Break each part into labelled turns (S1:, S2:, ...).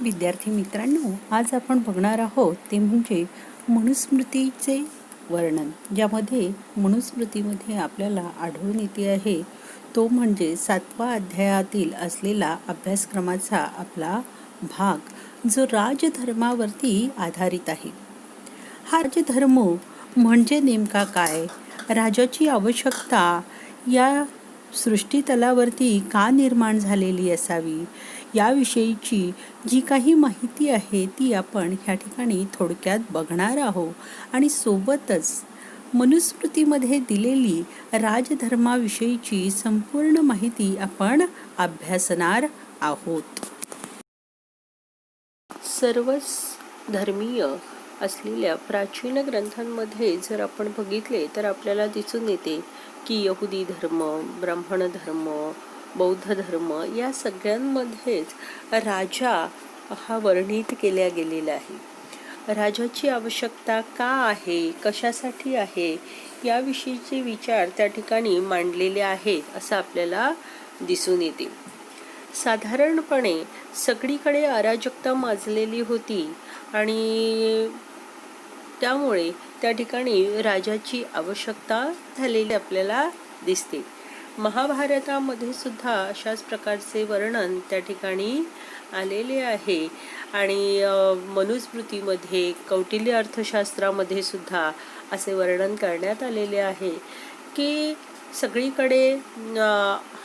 S1: विद्यार्थी मित्रांनो, आज आपण बघणार आहोत ते म्हणजे मनुस्मृतीचे वर्णन, ज्यामध्ये मनुस्मृतीमध्ये आपल्याला आढळून येते आहे तो म्हणजे 7व्या अध्यायातील असलेला अभ्यासक्रमाचा आपला भाग, जो राजधर्मावरती आधारित आहे. हा राजधर्म म्हणजे नेमका काय, राजाची आवश्यकता या सृष्टीतलावरती का निर्माण झालेली असावी, याविषयीची जी काही माहिती आहे ती आपण ह्या ठिकाणी थोडक्यात बघणार आहोत. आणि सोबतच मनुस्मृतीमध्ये दिलेली राजधर्माविषयीची संपूर्ण माहिती आपण अभ्यासणार आहोत. सर्वच धर्मीय असलेल्या प्राचीन ग्रंथांमध्ये जर आपण बघितले तर आपल्याला दिसून येते की यहुदी धर्म, ब्राह्मण धर्म, बौद्ध धर्म या सगळ्यांमध्येच राजा हा वर्णित केला गेलेला आहे. राजाची आवश्यकता का आहे, कशासाठी आहे, याविषयीचे विचार त्या ठिकाणी मांडलेले आहेत असं आपल्याला दिसून येते. साधारणपणे सगळीकडे अराजकता माजलेली होती आणि त्यामुळे त्या ठिकाणी राजाची आवश्यकता झालेली आपल्याला दिसते. महाभारतामध्ये सुद्धा अशाच प्रकारचे वर्णन त्या ठिकाणी आलेले आहे आणि मनुस्मृतीमध्ये, कौटिल्य अर्थशास्त्रामध्ये सुद्धा असे वर्णन करण्यात आलेले आहे की सगळीकडे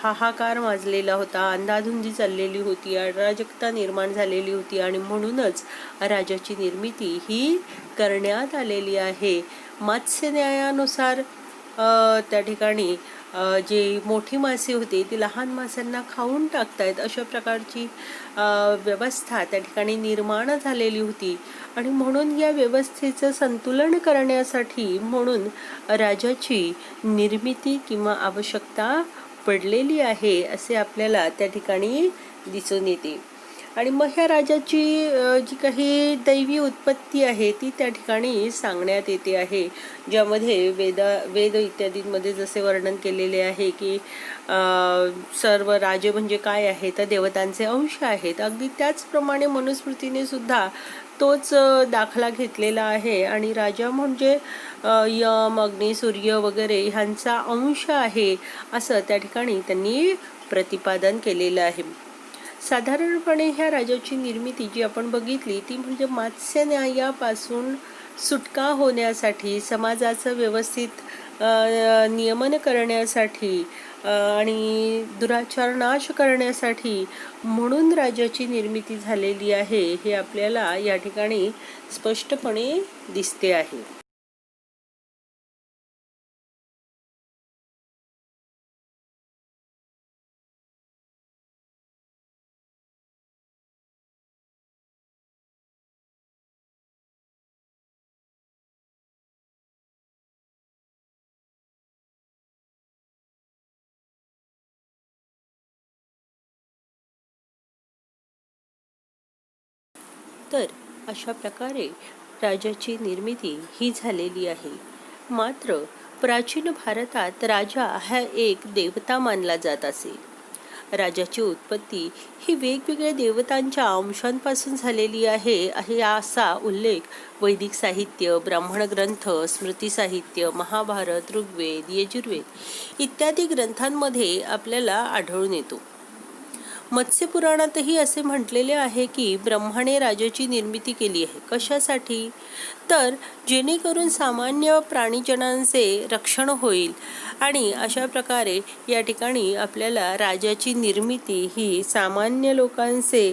S1: हाहाकार माजलेला होता, अंधाधुंदी चाललेली होती, अराजकता निर्माण झालेली होती आणि म्हणूनच राजाची निर्मिती ही करण्यात आलेली आहे. मत्स्य न्यायानुसार त्या ठिकाणी जे मोठी मासे होते ते लहान माशांना खाऊन टाकतायत अशा प्रकारची व्यवस्था त्या ठिकाणी निर्माण झालेली होती आणि म्हणून या व्यवस्थेचं संतुलन करण्यासाठी म्हणून राजाची निर्मिती किंवा आवश्यकता पडलेली आहे असे आपल्याला त्या ठिकाणी दिसून येते. आणि मग ह्या राजाची जी काही दैवी उत्पत्ती आहे ती त्या ठिकाणी सांगण्यात येते आहे, ज्यामध्ये वेद इत्यादींमध्ये जसे वर्णन केलेले आहे की सर्व राजे म्हणजे काय आहे तर देवतांचे अंश आहेत. अगदी त्याचप्रमाणे मनुस्मृतीने सुद्धा तोच दाखला घेतलेला आहे आणि राजा म्हणजे यम, अग्नी, सूर्य वगैरे ह्यांचा अंश आहे असं त्या ठिकाणी त्यांनी प्रतिपादन केलेलं आहे. साधारणपणे ह्या राजाची निर्मिती जी आपण बघितली ती म्हणजे मत्स्य न्यायापासून सुटका होण्यासाठी, समाजाचं व्यवस्थित नियमन करण्यासाठी आणि दुराचार नाश करण्यासाठी म्हणून राजाची निर्मिती झालेली आहे हे आपल्याला या ठिकाणी स्पष्टपणे दिसते आहे. तर अशा प्रकारे राजाची निर्मिती ही झालेली आहे. मात्र प्राचीन भारतात राजा हा एक देवता मानला जात असे. राजाची उत्पत्ती ही वेगवेगळ्या देवतांच्या अंशांपासून झालेली आहे असा उल्लेख वैदिक साहित्य, ब्राह्मण ग्रंथ, स्मृती साहित्य, महाभारत, ऋग्वेद, यजुर्वेद इत्यादी ग्रंथांमध्ये आपल्याला आढळून येतो. मत्स्यपुराणातही असे म्हटलेले आहे की ब्रह्माने राजाची निर्मिती केली आहे. कशासाठी? तर जेणेकरून सामान्य प्राणीजनांचे रक्षण होईल आणि अशा प्रकारे या ठिकाणी आपल्याला राजाची निर्मिती ही सामान्य लोकांचे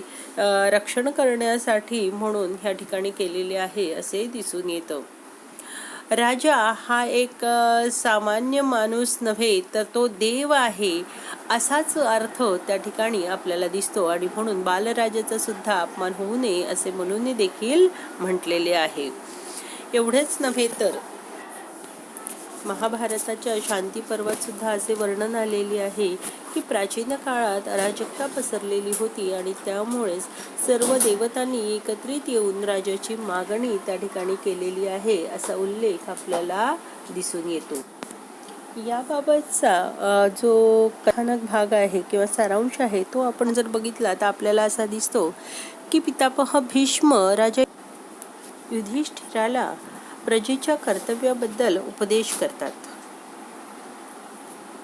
S1: रक्षण करण्यासाठी म्हणून ह्या ठिकाणी केलेली आहे असे दिसून येतं. राजा हा एक सामान्य माणूस नव्हे तर तो देव आहे असाच अर्थ त्या ठिकाणी आपल्याला दिसतो आणि म्हणून बालराजाचा सुद्धा अपमान होऊ नये असे म्हणून देखील म्हटलेले आहे. एवढेच नव्हे तर महाभारताच्या शांती पर्वात सुद्धा असे वर्णन आलेले आहे की प्राचीन काळात अराजकता पसरलेली होती आणि त्यामुळेच सर्व देवतांनी एकत्रित येऊन राजाची मागणी त्या ठिकाणी केलेली आहे असा उल्लेख आपल्याला दिसून येतो. याबाबतचा जो कथानक भाग आहे किंवा सारांश आहे तो आपण जर बघितला तर आपल्याला असा दिसतो देवकी पितामह भीष्म राजा युधिष्ठिराला प्रजेच्या कर्तव्याबद्दल उपदेश करतात.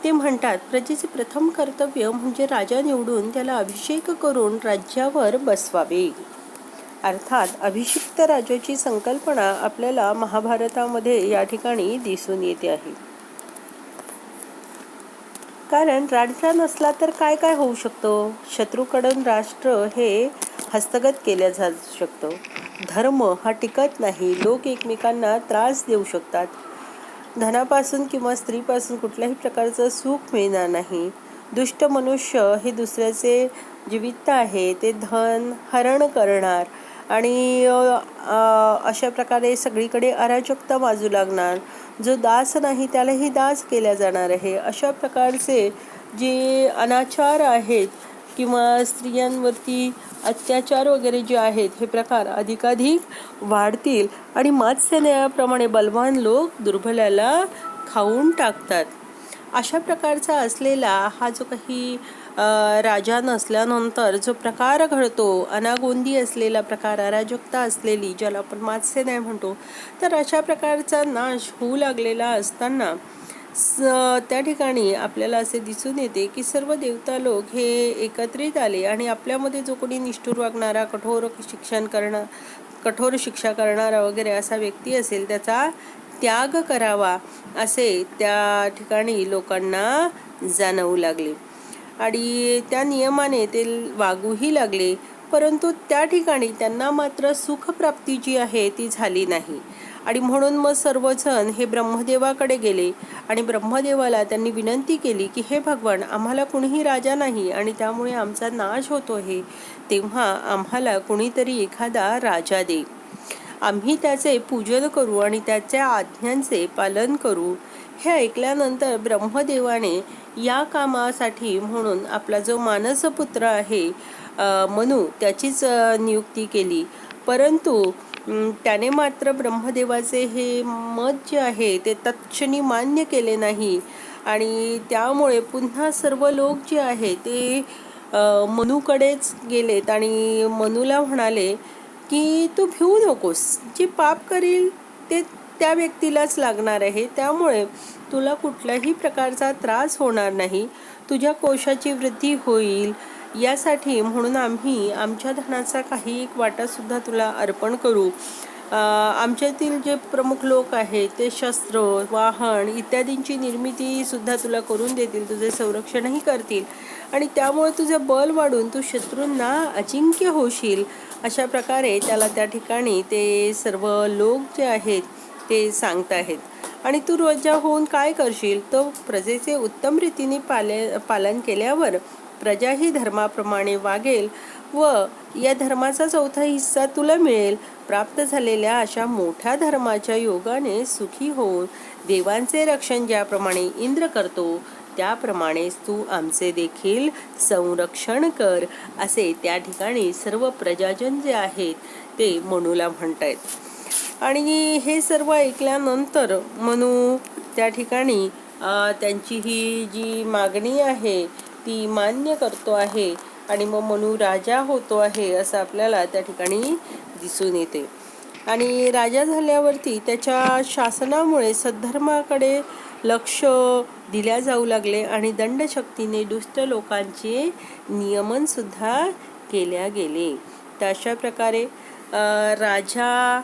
S1: ते म्हणतात, प्रजेचे प्रथम कर्तव्य म्हणजे राजा निवडून त्याला अभिषेक करून राज्यावर बसवावे. अर्थात अभिषिक्त राजाची संकल्पना आपल्याला महाभारतामध्ये या ठिकाणी दिसून येते आहे. कारण राजा नसला तर काय काय होऊ शकतं. शत्रूकडून राष्ट्र हे हस्तगत केले जाऊ शकतं. धर्म हा टिकत नाही. लोक एकमेकांना त्रास देऊ शकतात. धनापासून किंवा स्त्रीपासून कुठल्याही प्रकारचं सुख मिळणार नाही. दुष्ट मनुष्य हे दुसऱ्याचे जे वित्त आहे ते धन हरण करणार आणि अशा प्रकारे सगळीकडे अराजकता माजू लागणार. जो दास नाही त्यालाही दास केला जाणार आहे. अशा प्रकारचे जे अनाचार आहेत किंवा स्त्रियांवरती अत्याचार वगैरे जे आहेत हे प्रकार अधिकाधिक वाढतील आणि मात्स्यन्यायाप्रमाणे बलवान लोक दुर्बलाला खाऊन टाकतात. अशा प्रकारचा असलेला हा जो काही राजा नसल्यानंतर जो प्रकार घडतो, अनागोंदी असलेला प्रकार, अराजकता असलेली, ज्याला आपण मात्स्यन्याय म्हणतो, तर अशा प्रकारचा नाश होऊ लागलेला असताना त्या ठिकाणी आपल्याला असे दिसून येते की सर्व देवता लोक हे एकत्रित आले आणि आपल्यामध्ये जो कोणी निष्ठुर वागणारा, कठोर शिक्षा करणारा वगैरे असा व्यक्ती असेल त्याचा त्याग करावा असे त्या ठिकाणी लोकांना जाणवू लागले आणि त्या नियमाने ते वागूही लागले. परंतु त्या ठिकाणी त्यांना मात्र सुखप्राप्ती जी आहे ती झाली नाही आणि म्हणून मग सर्वजण हे ब्रह्मदेवाकडे गेले आणि ब्रह्मदेवाला त्यांनी विनंती केली की हे भगवान, आम्हाला कुणीही राजा नाही आणि त्यामुळे आमचा नाश होतो आहे, तेव्हा आम्हाला कुणीतरी एखादा राजा दे. आम्ही त्याचे पूजन करू आणि त्याच्या आज्ञांचे पालन करू. हे ऐकल्यानंतर ब्रह्मदेवाने या कामासाठी म्हणून आपला जो मानसपुत्र आहे मनू त्याचीच नियुक्ती केली. परंतु त्याने मात्र ब्रह्मदेवाचे हे मत जे आहे ते तत्क्षणी मान्य केले नाही आणि त्यामुळे पुन्हा सर्व लोक जे आहे ते मनूकडेच गेलेत आणि मनूला म्हणाले की तू भिवू नकोस, जे पाप करील ते त्या व्यक्तीलाच लागणार आहे, त्यामुळे तुला कुठल्याही प्रकारचा त्रास होणार नाही, तुझ्या कोशाची वृद्धी होईल. यासाठी म्हणून आम्ही आमच्या धनाचा काही एक वाटासुद्धा तुला अर्पण करू. आमच्यातील जे प्रमुख लोक आहेत ते शस्त्र, वाहन इत्यादींची निर्मिती सुद्धा तुला करून देतील, तुझे संरक्षणही करतील आणि त्यामुळे तुझं बल वाढून तू शत्रूंना अजिंक्य होशील. अशा प्रकारे त्याला त्या ठिकाणी ते सर्व लोक जे आहेत ते सांगत आहेत आणि तू राजा होऊन काय करशील, तो प्रजेचे उत्तम रीतीने पालन केल्यावर प्रजा ही धर्माप्रमाणे वागेल व या धर्माचा चौथा हिस्सा तुला मिळेल. प्राप्त झालेल्या अशा मोठ्या धर्माच्या योगाने सुखी होऊन देवांचे रक्षण ज्याप्रमाणे इंद्र करतो त्याप्रमाणेच तू आमचे देखील संरक्षण कर, असे त्या ठिकाणी सर्व प्रजाजन जे आहेत ते मनूला म्हणतायत. आणि हे सर्व ऐकल्यानंतर मनू त्या ठिकाणी त्यांची ही जी मागणी आहे ती मान्य करतो आहे आणि मग मनू राजा होतो आहे असं आपल्याला त्या ठिकाणी दिसून येते. आणि राजा झाल्यावरती त्याच्या शासनामुळे सद्धर्माकडे लक्ष दिल्या जाऊ लागले आणि दंडशक्तीने दुष्ट लोकांचे नियमन सुद्धा केल्या गेले. तर अशा प्रकारे राजा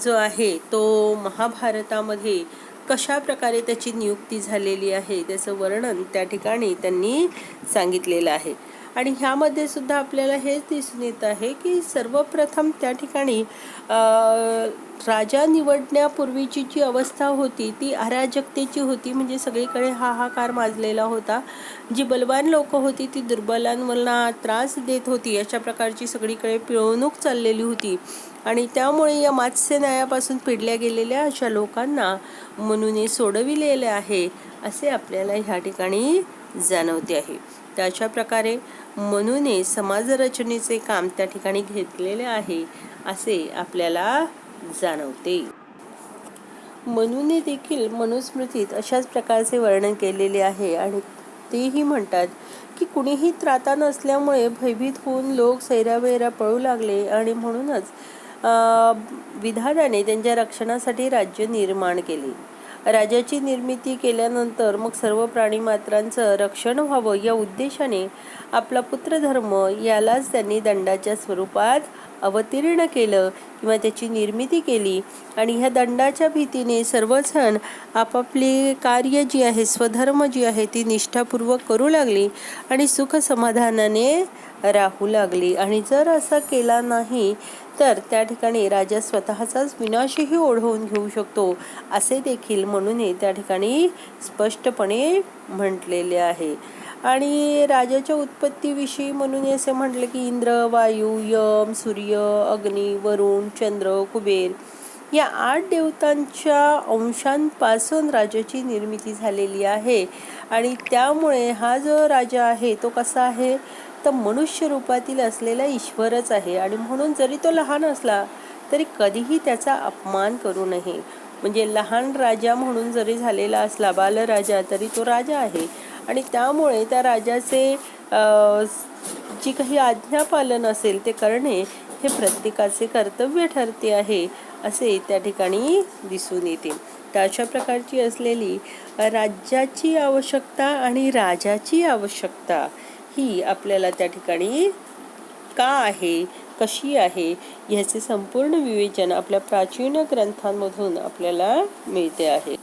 S1: जो आहे तो महाभारतामध्ये कशा प्रकारे त्याची नियुक्ती झालेली आहे त्याचं वर्णन त्या ठिकाणी त्यांनी सांगितलेलं आहे. आणि ह्यामध्ये सुद्धा आपल्याला हेच दिसून येत आहे की सर्वप्रथम त्या ठिकाणी राजा निवडण्यापूर्वीची जी अवस्था होती ती अराजकतेची होती. म्हणजे सगळीकडे हाहाकार माजलेला होता. जी बलवान लोक होती ती दुर्बलांना त्रास देत होती. अशा प्रकारची सगळीकडे पिळवणूक चाललेली होती आणि त्यामुळे या मात्स्यन्यायापासून पिडल्या गेलेल्या अशा लोकांना मनूने सोडविलेले आहे असे आपल्याला ह्या ठिकाणी जाणवते आहे. तर अशा प्रकारे मनूने समाजरचनेचे काम त्या ठिकाणी घेतलेले आहे असे आपल्याला जाणवते. मनूने देखील मनुस्मृतीत अशाच प्रकारचे वर्णन केलेले आहे आणि तेही म्हणतात की कुणीही त्राता नसल्यामुळे भयभीत होऊन लोक सैरावैरा पळू लागले आणि म्हणूनच विधात्याने त्यांच्या रक्षणासाठी राज्य निर्माण केले. राजाची निर्मिती केल्यानंतर मग सर्व प्राणीमात्रांचं रक्षण व्हावं या उद्देशाने आपला पुत्रधर्म यालाच त्यांनी दंडाच्या स्वरूपात अवतीर्ण केलं किंवा त्याची निर्मिती केली. आणि ह्या दंडाच्या भीतीने सर्वजण आपापली कार्य जी आहे, स्वधर्म जी आहे ती निष्ठापूर्वक करू लागली आणि सुख समाधानाने राहू लागली. आणि जर असं केला नाही तर त्या ठिकाणी राजा स्वतःचाच विनाशही ओढवून घेऊ शकतो असे देखील म्हणून त्या ठिकाणी स्पष्टपणे म्हटलेले आहे. आणि राजाच्या उत्पत्तीविषयी म्हणून असे म्हटले की इंद्र, वायू, यम, सूर्य, अग्नी, वरुण, चंद्र, कुबेर या 8 देवतांच्या अंशांपासून राजाची निर्मिती झालेली आहे. आणि त्यामुळे हा जो राजा आहे तो कसा आहे तर मनुष्य रूपातील असलेला ईश्वरच आहे. आणि म्हणून जरी तो लहान असला तरी कधीही त्याचा अपमान करू नये. म्हणजे लहान राजा म्हणून जरी झालेला असला बालराजा तरी तो राजा आहे. आणि त्यामुळे त्या राजाचे जी काही आज्ञापालन असेल ते करणे हे प्रत्येकाचे कर्तव्य ठरते आहे असे त्या ठिकाणी दिसून येते. तर अशा प्रकारची असलेली राज्याची आवश्यकता आणि राजाची आवश्यकता ही आपल्याला त्या ठिकाणी का आहे, कशी आहे ह्याचे संपूर्ण विवेचन आपल्या प्राचीन ग्रंथांमधून आपल्याला मिळते आहे.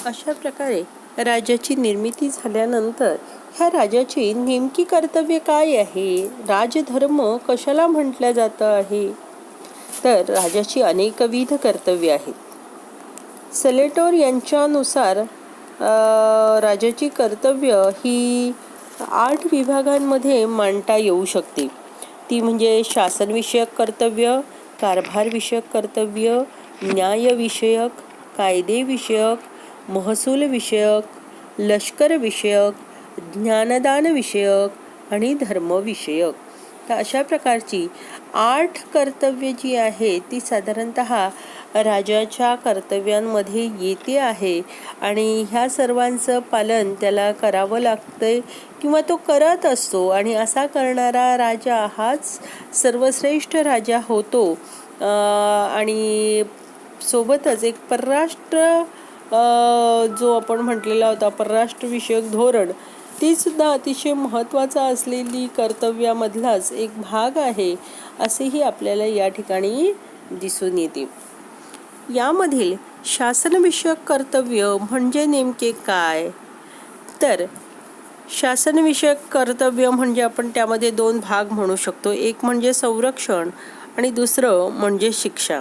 S1: अशा प्रकारे राजाची निर्मिती झाल्यानंतर ह्या राजाची नेमकी कर्तव्य काय आहे, राजधर्म कशाला म्हटलं जातं आहे तर राजाची अनेकविध कर्तव्य आहेत. सलेटोर यांच्यानुसार राजाची कर्तव्य ही 8 विभागांमध्ये मांडता येऊ शकते. ती म्हणजे शासनविषयक कर्तव्य, कारभारविषयक कर्तव्य, न्यायविषयक, कायदेविषयक, महसूल विषयक, लष्कर विषयक, ज्ञानदान विषयक आणि धर्मविषयक. तर अशा प्रकारची 8 कर्तव्ये जी आहे ती साधारणतः राजाच्या कर्तव्यांमध्ये येते आहे. आणि ह्या सर्वांचं पालन त्याला करावं लागतंय किंवा तो करत असतो. आणि असा करणारा राजा हाच सर्वश्रेष्ठ राजा होतो. आणि सोबतच एक परराष्ट्र जो आपण म्हटलेला होता परराष्ट्रविषयक धोरण ती सुद्धा अतिशय महत्त्वाचा असलेली कर्तव्यामधलाच एक भाग आहे असेही आपल्याला या ठिकाणी दिसून येते. यामधील शासनविषयक कर्तव्य म्हणजे नेमके काय तर शासनविषयक कर्तव्य म्हणजे आपण त्यामध्ये 2 भाग म्हणू शकतो. एक म्हणजे संरक्षण आणि दुसरं म्हणजे शिक्षा.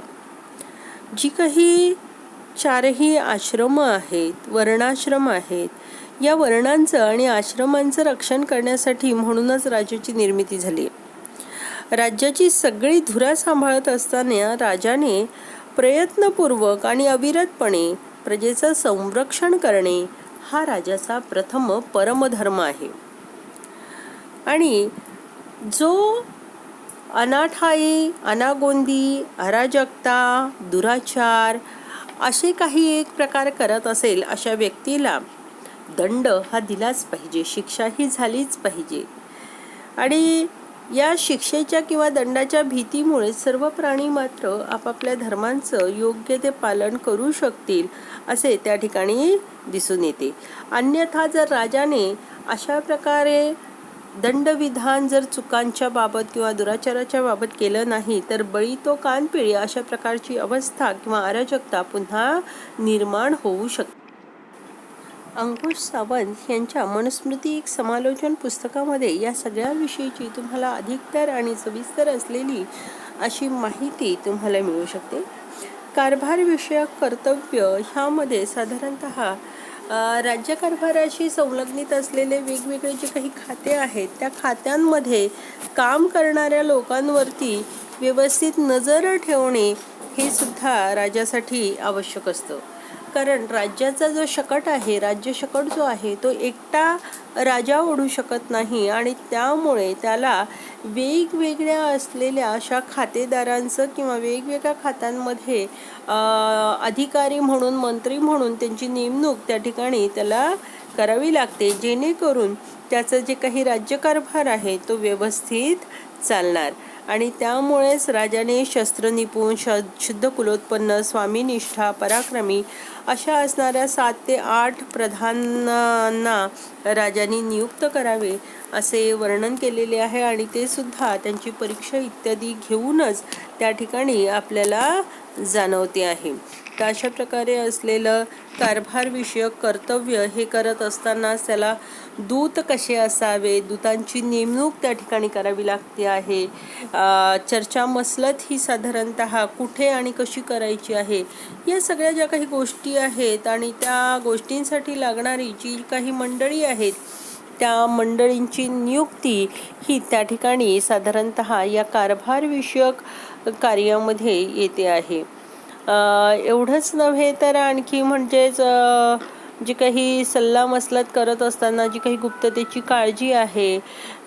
S1: जी काही 4ही आश्रम आहेत, वर्णाश्रम आहेत, या वर्णांचं आणि आश्रमांचं रक्षण करण्यासाठी म्हणूनच राज्याची निर्मिती झाली. राज्याची सगळी धुरा सांभाळत असताना राजाने प्रयत्नपूर्वक आणि अविरतपणे प्रजेचं संरक्षण करणे हा राजाचा प्रथम परमधर्म आहे. आणि जो अनाठाई, अनागोंदी, अराजकता, दुराचार असे काही एक प्रकार करत असेल अशा व्यक्तीला दंड हा दिलाच पाहिजे, शिक्षा ही झालीच पाहिजे. आणि या शिक्षेच्या किंवा दंडाच्या भीतीमुळे सर्व प्राणी मात्र आपापल्या धर्मांचं योग्य ते पालन करू शकतील असे त्या ठिकाणी दिसून येते. अन्यथा जर राजाने अशा प्रकारे दंडविधान जर चुकांच्या बाबत किंवा दुराचाराच्या बाबत केलं नाही तर बळी तो कान पिळे अशा प्रकारची अवस्था किंवा अराजकता पुन्हा निर्माण होऊ शकते. अंकुश सावंत यांच्या मनुस्मृती एक समालोचन पुस्तकामध्ये या सगळ्याविषयीची तुम्हाला अधिकतर आणि सविस्तर असलेली अशी माहिती तुम्हाला मिळू शकते. कारभारविषयक कर्तव्य ह्यामध्ये साधारणतः राज्यकारभाराशी संलग्नित असलेले वेगवेगळे जे काही खाते आहेत त्या खात्यांमध्ये काम करणाऱ्या लोकांवरती व्यवस्थित नजर ठेवणे हे सुद्धा राजासाठी आवश्यक असतं. कारण राज्याचा जो शकट आहे, राज्य शकट जो आहे तो एकटा राजा ओढू शकत नाही आणि त्यामुळे त्याला वेगवेगळ्या असलेल्या अशा खातेदारांचं किंवा वेगवेगळ्या खात्यांमध्ये अधिकारी म्हणून, मंत्री म्हणून त्यांची नेमणूक त्या ठिकाणी त्याला करावी लागते, जेणेकरून त्याचं जे काही राज्यकारभार आहे तो व्यवस्थित चालणार. आणि त्यामुळेच राजाने शस्त्र निपुण, शुद्ध कुलोत्पन्न, स्वामीनिष्ठा, पराक्रमी अशा असणाऱ्या 7 ते 8 प्रधानांना राजाने नियुक्त करावे असे वर्णन केलेले आहे. आणि ते सुद्धा त्यांची परीक्षा इत्यादी घेऊनच त्या ठिकाणी आपल्याला जाणवते आहे. तर अशा प्रकारे असलेलं कारभारविषयक कर्तव्य हे करत असतानाच त्याला दूत कसे असावे, दूतांची नेमणूक त्या ठिकाणी करावी लागते आहे. चर्चा मसलत ही साधारणतः कुठे आणि कशी करायची आहे, या सगळ्या ज्या काही गोष्टी आहेत आणि त्या गोष्टींसाठी लागणारी जी काही मंडळी आहेत त्या मंडळींची नियुक्ती ही त्या ठिकाणी साधारणतः या कारभारविषयक कार्यामध्ये येते आहे. एवढंच नव्हे तर आणखी म्हणजेच जी काही सल्लामसलत करत असताना जी काही गुप्ततेची काळजी आहे,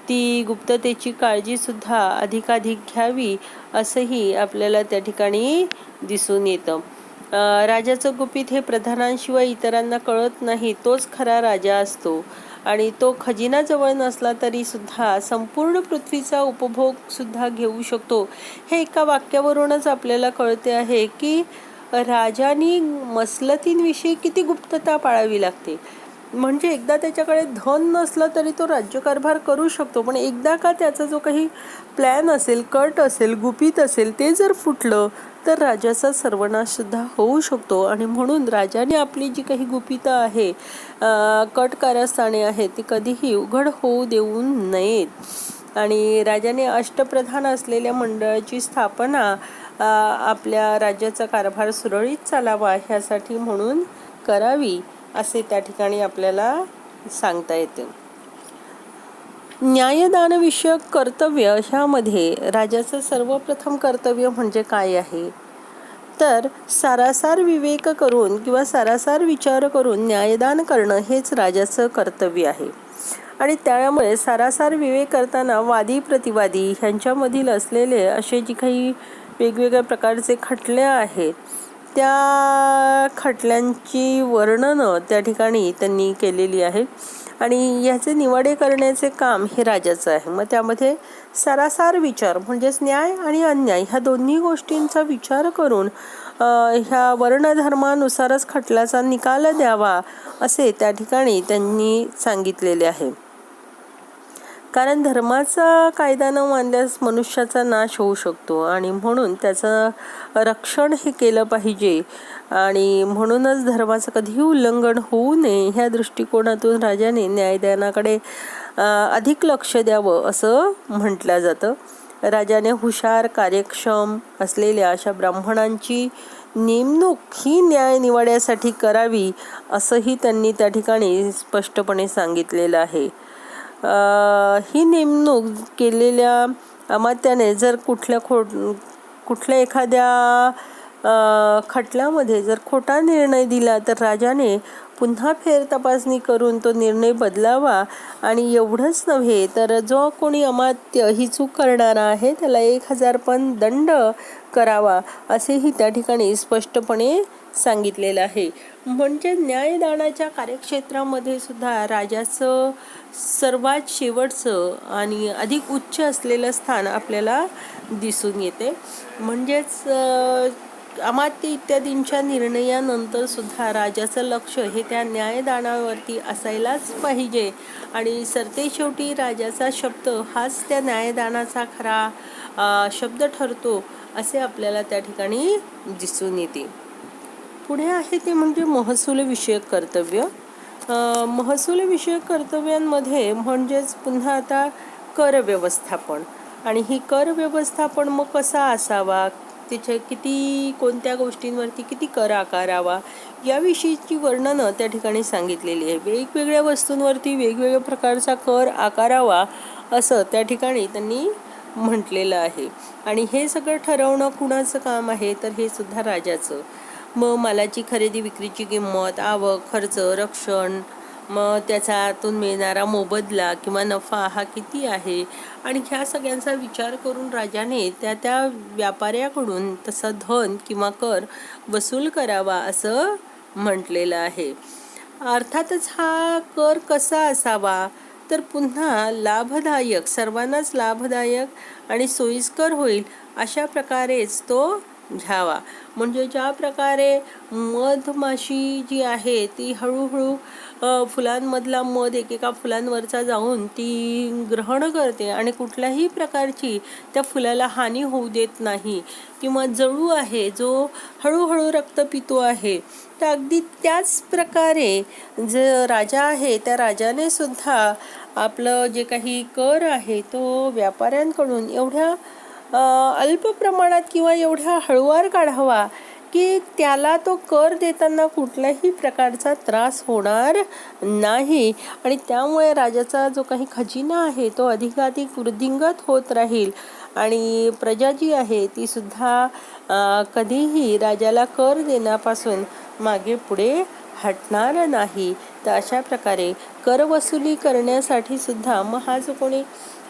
S1: ती गुप्ततेची काळजीसुद्धा अधिकाधिक घ्यावी असंही आपल्याला त्या ठिकाणी दिसून येतं. राजाचं गुपित हे प्रधानांशिवाय इतरांना कळत नाही, तोच खरा राजा असतो. आणि तो खजिना जवळ नसला तरी सुद्धा संपूर्ण पृथ्वीचा उपभोग सुद्धा घेऊ शकतो. हे एका वाक्यावरूनच आपल्याला कळते आहे की राजानी मसलतींविषयी किती गुप्तता पाळावी लागते. म्हणजे एकदा त्याच्याकडे धन नसलं तरी तो राज्यकारभार करू शकतो, पण एकदा का त्याचा जो काही प्लॅन असेल, कट असेल, गुपित असेल, ते जर फुटलं तर राजाचा सर्वनाश सुद्धा होऊ शकतो. आणि म्हणून राजाने आपली जी काही गुपितं आहे, कट कारस्थाने आहेत, ती कधीही उघड होऊ देऊ नयेत. आणि राजाने अष्टप्रधान असलेल्या मंडळाची स्थापना आपल्या राज्याचा कारभार सुरळीत चालावा ह्यासाठी म्हणून करावी असे त्या ठिकाणी आपल्याला सांगता येते. न्यायदानविषयक कर्तव्य ह्यामध्ये राजाचं सर्वप्रथम कर्तव्य म्हणजे काय आहे, तर सारासार विवेक करून किंवा सारासार विचार करून न्यायदान करणं हेच राजाचं कर्तव्य आहे. आणि त्यामुळे सारासार विवेक करताना वादी प्रतिवादी ह्यांच्यामधील असलेले असे जी काही वेगवेगळ्या प्रकारचे खटले आहेत, त्या खटल्यांची वर्णनं त्या ठिकाणी त्यांनी केलेली आहे. आणि ह्याचे निवाडे करण्याचे काम हे राजाचं आहे. मग त्यामध्ये सारासार विचार म्हणजेच न्याय आणि अन्याय ह्या दोन्ही गोष्टींचा विचार करून ह्या वर्णधर्मानुसारच खटल्याचा निकाल द्यावा असे त्या ठिकाणी त्यांनी सांगितलेले आहे. कारण धर्माचा कायदा न मानल्यास मनुष्याचा नाश होऊ शकतो आणि म्हणून त्याचं रक्षण हे केलं पाहिजे. आणि म्हणूनच धर्माचं कधीही उल्लंघन होऊ नये ह्या दृष्टिकोनातून राजाने न्यायदानाकडे अधिक लक्ष द्यावं असं म्हटलं जातं. राजाने हुशार, कार्यक्षम असलेल्या अशा ब्राह्मणांची नेमणूक ही न्याय निवाड्यासाठी करावी असंही त्यांनी त्या ठिकाणी स्पष्टपणे सांगितलेलं आहे. ही नेमणूक केलेल्या अमात्याने जर कुठल्या एखाद्या खटल्यामध्ये जर खोटा निर्णय दिला तर राजाने पुन्हा फेर तपासणी करून तो निर्णय बदलावा. आणि एवढंच नव्हे तर जो कोणी अमात्य ही चूक करणारा आहे त्याला 1000 पण दंड करावा असेही त्या ठिकाणी स्पष्टपणे सांगितलेलं आहे. म्हणजे न्यायदानाच्या कार्यक्षेत्रामध्ये सुद्धा राजाचं सर्वात शेवटचं आणि अधिक उच्च असलेलं स्थान आपल्याला दिसून येते. म्हणजेच अमात्य इत्यादींच्या निर्णयानंतर सुद्धा राजाचं लक्ष हे त्या न्यायदानावरती असायलाच पाहिजे. आणि सरतेशेवटी राजाचा शब्द हाच त्या न्यायदानाचा खरा शब्द ठरतो असे आपल्याला त्या ठिकाणी दिसून येते. पुढे आहे ते म्हणजे महसूल विषयक कर्तव्य. महसूल विषयक कर्तव्यांमध्ये म्हणजेच पुन्हा आता कर व्यवस्थापन. आणि ही कर व्यवस्थापन मग कसा असावा, त्याच्या कोणत्या गोष्टींवरती किती कर आकारावा याविषयीची वर्णनं त्या ठिकाणी सांगितलेली आहे. वेगवेगळ्या वस्तूंवरती वेगवेगळ्या प्रकारचा कर आकारावा असं त्या ठिकाणी त्यांनी म्हटलेलं आहे. आणि हे सगळं ठरवणं कुणाचं काम आहे, तर हे सुद्धा राजाचं. मग मालाची खरेदी विक्रीची किंमत, आवक, खर्च, रक्षण, मग त्याच्यातून मिळणारा मोबदला किंवा नफा हा किती आहे, आणि ह्या सगळ्यांचा विचार करून राजाने त्या व्यापाऱ्याकडून तसा धन किंवा कर वसूल करावा असं म्हटलेलं आहे. अर्थातच हा कर कसा असावा, तर पुन्हा लाभदायक, सर्वांनाच लाभदायक आणि सोयीस्कर होईल अशा प्रकारेच तो घ्यावा. म्हणजे ज्या प्रकारे मधमाशी जी आहे ती हळूहळू फुलांमधला मध एकेका फुलांवरचा जाऊन ती ग्रहण करते आणि कुठल्याही प्रकारची त्या फुलाला हानी होऊ देत नाही, किंवा जळू आहे जो हळूहळू रक्त पितो आहे, तर अगदी त्याच प्रकारे जे राजा आहे त्या राजाने सुद्धा आपलं जे काही कर आहे तो व्यापाऱ्यांकडून एवढ्या अल्प प्रमाणात किंवा एवढ्या हळूवार काढावा की त्याला तो कर देताना कुठल्याही प्रकारचा त्रास होणार नाही, आणि त्यामुळे राजाचा जो काही खजिना आहे तो अधिकाधिक वृद्धिंगत होत राहील आणि प्रजा जी आहे ती सुद्धा कधीही राजाला कर देण्यापासून मागे पुढे हटणार नाही. तर अशा प्रकारे कर वसुली करण्यासाठी सुद्धा मग हा जो कोणी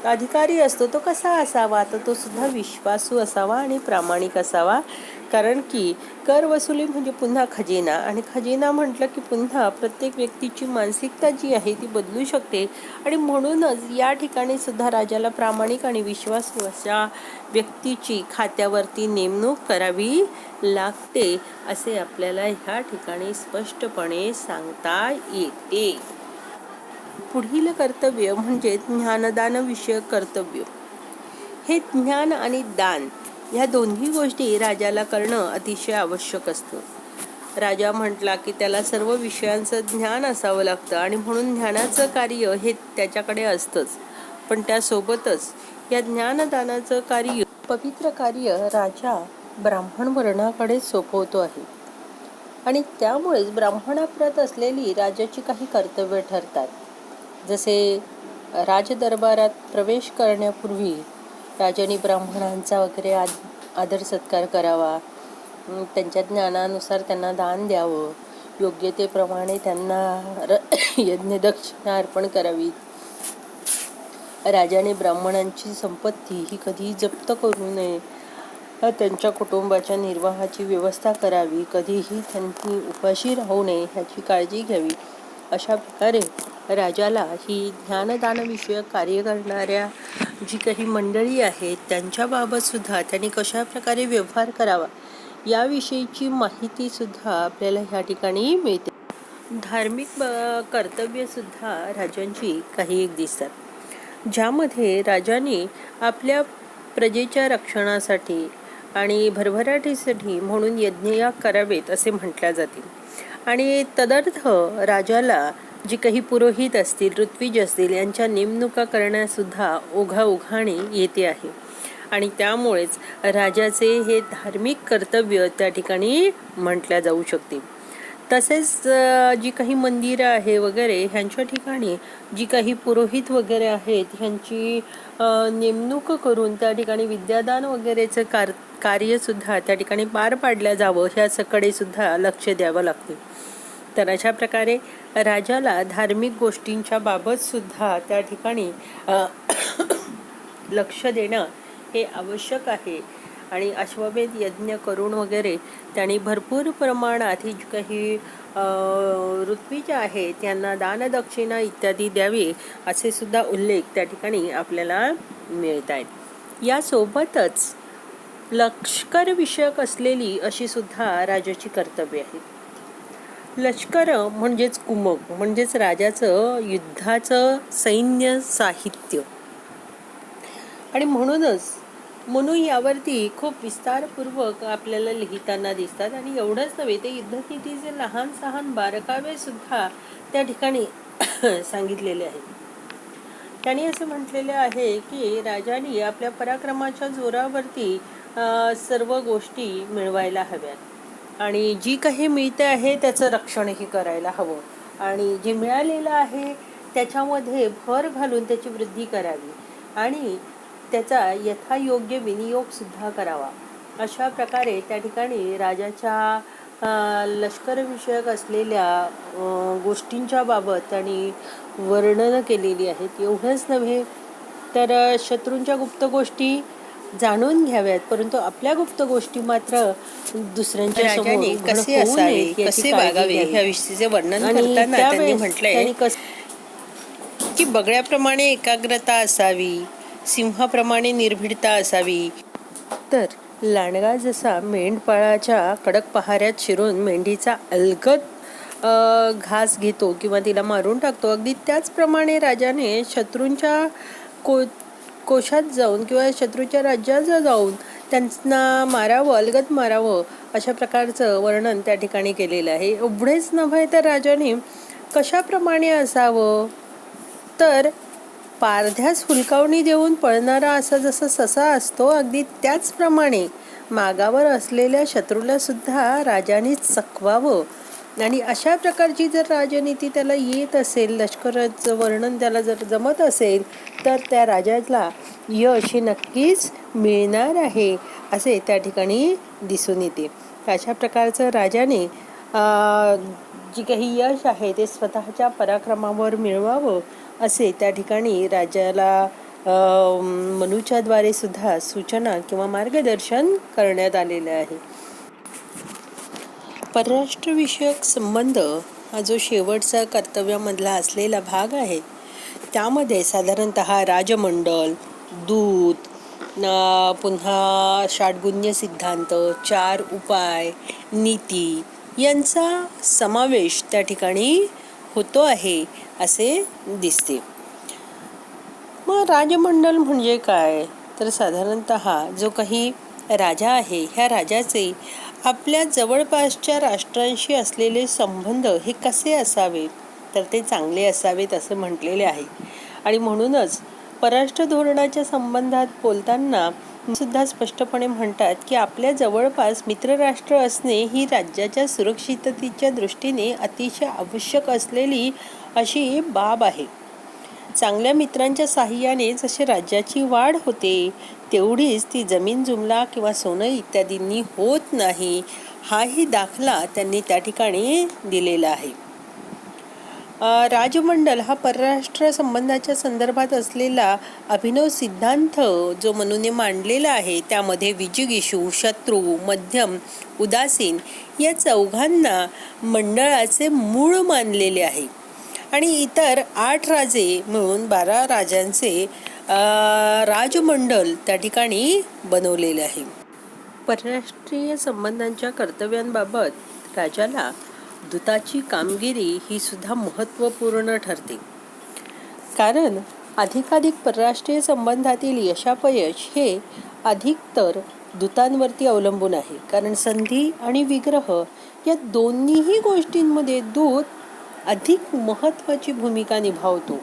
S1: अधिकारी असतो तो कसा असावा, तर तो सुद्धा विश्वासू असावा आणि प्रामाणिक असावा. कारण की कर वसुली म्हणजे पुन्हा खजिना, आणि खजिना म्हटलं की पुन्हा प्रत्येक व्यक्तीची मानसिकता जी आहे ती बदलू शकते, आणि म्हणूनच या ठिकाणी सुद्धा राजाला प्रामाणिक आणि विश्वासू अशा व्यक्तीची खात्यावरती नेमणूक करावी लागते असे आपल्याला ह्या ठिकाणी स्पष्टपणे सांगता येते. पुढील कर्तव्य म्हणजे ज्ञानदान विषयक कर्तव्य. हे ज्ञान आणि दान ह्या दोन्ही गोष्टी राजाला करणं अतिशय आवश्यक असतं. राजा म्हटला की त्याला सर्व विषयांचं ज्ञान असावं लागतं, आणि म्हणून ज्ञानाचं कार्य हे त्याच्याकडे असतंच. पण त्यासोबतच या ज्ञानदानाचं कार्य, पवित्र कार्य राजा ब्राह्मण वर्णाकडे सोपवतो आहे, आणि त्यामुळेच ब्राह्मणाप्रत असलेली राजाची काही कर्तव्य ठरतात. जसे राजदरबारात प्रवेश करण्यापूर्वी राजाने ब्राह्मणांचा वगैरे आदर सत्कार करावा, त्यांच्या ज्ञानानुसार त्यांना दान द्यावं, योग्यतेप्रमाणे त्यांना यज्ञदक्षिणा अर्पण करावी. राजाने ब्राह्मणांची संपत्ती ही कधी जप्त करू नये, त्यांच्या कुटुंबाच्या निर्वाहाची व्यवस्था करावी, कधीही त्यांनी उपाशी राहू नये ह्याची काळजी घ्यावी. अशा प्रकारे राजाला ही ज्ञानदानविषयक कार्य करणाऱ्या जी काही मंडळी आहेत त्यांच्याबाबत सुद्धा त्यांनी कशा प्रकारे व्यवहार करावा याविषयीची माहिती सुद्धा आपल्याला ह्या ठिकाणी मिळते. धार्मिक कर्तव्य सुद्धा राजांची काही एक दिसतात, ज्यामध्ये राजाने आपल्या प्रजेच्या रक्षणासाठी आणि भरभराटीसाठी म्हणून यज्ञ करावेत असे म्हटल्या जातील, आणि तदर्थ राजाला जी काही पुरोहित असतील, ऋत्विज असतील यांच्या नेमणुका करण्यासुद्धा ओघाओघाने येते आहे, आणि त्यामुळेच राजाचे हे धार्मिक कर्तव्य त्या ठिकाणी म्हटल्या जाऊ शकते. तसेच जी काही मंदिरं आहे वगैरे ह्यांच्या ठिकाणी जी काही पुरोहित वगैरे आहेत ह्यांची नेमणूक करून त्या ठिकाणी विद्यादान वगैरेचं कार्यसुद्धा त्या ठिकाणी पार पाडल्या जावं ह्याकडे सुद्धा लक्ष द्यावं लागते. तर अशा प्रकारे राजाला धार्मिक गोष्टींच्या बाबत सुद्धा त्या ठिकाणी लक्ष देणं हे आवश्यक आहे, आणि अश्वमेध यज्ञ करून वगैरे त्यांनी भरपूर प्रमाणात ही काही ऋत्विज आहेत त्यांना दानदक्षिणा इत्यादी द्यावी असे सुद्धा उल्लेख त्या ठिकाणी आपल्याला मिळत आहेत. यासोबतच लष्कर विषयक असलेली अशी सुद्धा राजाची कर्तव्य आहेत. लष्कर म्हणजेच कुमक, म्हणजेच राजाचं युद्धाचं सैन्य साहित्य, आणि म्हणूनच म्हणून यावरती खूप विस्तारपूर्वक आपल्याला लिहिताना दिसतात. आणि एवढंच नव्हे, ते युद्धनीतीचे लहान सहान बारकावे सुद्धा त्या ठिकाणी सांगितलेले आहेत. त्यांनी असं म्हटलेले आहे की राजाने आपल्या पराक्रमाच्या जोरावरती सर्व गोष्टी मिळवायला हव्यात, आणि जी काही मिळते आहे त्याचं रक्षणही करायला हवं, आणि जे मिळालेलं आहे त्याच्यामध्ये भर घालून त्याची वृद्धी करावी, आणि त्याचा यथायोग्य विनियोग सुद्धा करावा. अशा प्रकारे त्या ठिकाणी राजाच्या लष्करविषयक असलेल्या गोष्टींच्या बाबत आणि वर्णनं केलेली आहेत. एवढंच नव्हे तर शत्रूंच्या गुप्त गोष्टी जाणून घ्याव्यात, परंतु आपल्या गुप्त गोष्टी मात्र दुसऱ्यांच्या समोर उघड
S2: कसे
S1: होऊ
S2: असावे,
S1: नयेत याची
S2: कसे
S1: काळजी
S2: वागावे
S1: घ्यावी.
S2: ह्या विषयीचे वर्णन
S1: आणि
S2: करताना त्यांनी
S1: त्यावेळेस
S2: म्हटलंय
S1: त्यांनी
S2: की बगळ्याप्रमाणे एकाग्रता असावी, सिंहाप्रमाणे निर्भीडता असावी.
S1: तर लांडगा जसा मेंढपाळाच्या कडक पहाऱ्यात शिरून मेंढीचा अलगद घास घेतो किंवा तिला मारून टाकतो, अगदी त्याचप्रमाणे राजाने शत्रूंच्या कोशात जाऊन किंवा शत्रूच्या राज्यात जाऊन त्यांना मारावं, अलगद मारावं, अशा प्रकारचं वर्णन त्या ठिकाणी केलेलं आहे. एवढेच नव्हे तर राजाने कशाप्रमाणे असावं, तर पारध्यास हुलकावणी देऊन पळणारा असा जसा ससा असतो, अगदी त्याचप्रमाणे मागावर असलेल्या शत्रूला सुद्धा राजाने चकवावं. आणि अशा प्रकारची जर राजनीती त्याला येत असेल, लष्कराचं वर्णन त्याला जर जमत असेल, तर त्या राजाला यश हे नक्कीच मिळणार आहे असे त्या ठिकाणी दिसून येते. अशा प्रकारचं राजाने जी काही यश आहे ते स्वतःच्या पराक्रमावर मिळवावं असे त्या ठिकाणी राजाला मनूच्या द्वारे सुद्धा सूचना किंवा मार्गदर्शन करण्यात आलेले आहे. परराष्ट्रविषयक संबंध हा जो शेवटचा कर्तव्यामधला असलेला भाग आहे, त्यामध्ये साधारणतः राजमंडल, दूत, पुन्हा षाडगुण्य सिद्धांत, 4 उपाय, नीती यांचा समावेश त्या ठिकाणी होतो आहे असे दिसते. मग राजमंडल म्हणजे काय, तर साधारणतः जो काही राजा आहे, ह्या राजाचे आपल्या जवळपासच्या राष्ट्रांशी असलेले संबंध हे कसे असावेत, तर ते चांगले असावेत असं म्हटलेले आहे. आणि म्हणूनच परराष्ट्र धोरणाच्या संबंधात बोलताना सुद्धा स्पष्टपणे म्हणतात की आपल्या जवळपास मित्रराष्ट्र असणे ही राज्याच्या सुरक्षिततेच्या दृष्टीने अतिशय आवश्यक असलेली अशी बाब आहे. चांगल्या मित्रांच्या साहाय्याने जसे राज्याची वाढ होते, तेवढीच ती जमीन जुमला किंवा सोनं इत्यादींनी होत नाही, हाही दाखला त्यांनी त्या ठिकाणी दिलेला आहे. राजमंडल हा परराष्ट्र संबंधाच्या संदर्भात असलेला अभिनव सिद्धांत जो मनूने मांडलेला आहे, त्यामध्ये विजिगीषू, शत्रू, मध्यम, उदासीन या चौघांना मंडळाचे मूळ मानलेले आहे. आणि इतर 8 राजे मिळून 12 राजांचे राजमंडल त्या ठिकाणी बनवलेले आहे. परराष्ट्रीय संबंधांच्या कर्तव्यांबाबत राजाला दूताची कामगिरी ही सुद्धा महत्त्वपूर्ण ठरते. कारण अधिकाधिक परराष्ट्रीय संबंधातील यशापयश हे अधिकतर दूतांवरती अवलंबून आहे. कारण संधी आणि विग्रह या दोन्हीही गोष्टींमध्ये दूत अधिक महत्त्वाची भूमिका निभावतो.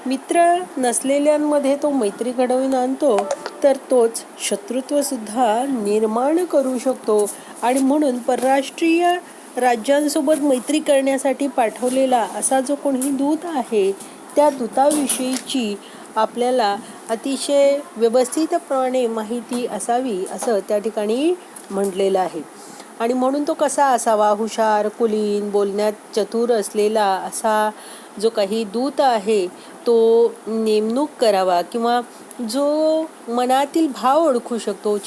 S1: मित्र नसलेल्यांमध्ये तो मैत्री घडवून आणतो, तर तोच शत्रुत्व सुद्धा निर्माण करू शकतो. आणि म्हणून परराष्ट्रीय राज्यांसोबत मैत्री करण्यासाठी पाठवलेला असा जो कोणी दूत आहे, त्या दूताविषयीची आपल्याला अतिशय व्यवस्थितपणे माहिती असावी असं त्या ठिकाणी म्हटलेलं आहे. आणि म्हणून तो कसा असावा, हुशार, कुलीन, बोलण्यात चतुर असलेला असा जो काही दूत आहे तो नेमणूक करावा, किंवा जो मनातील भाव ओळखू शकतो,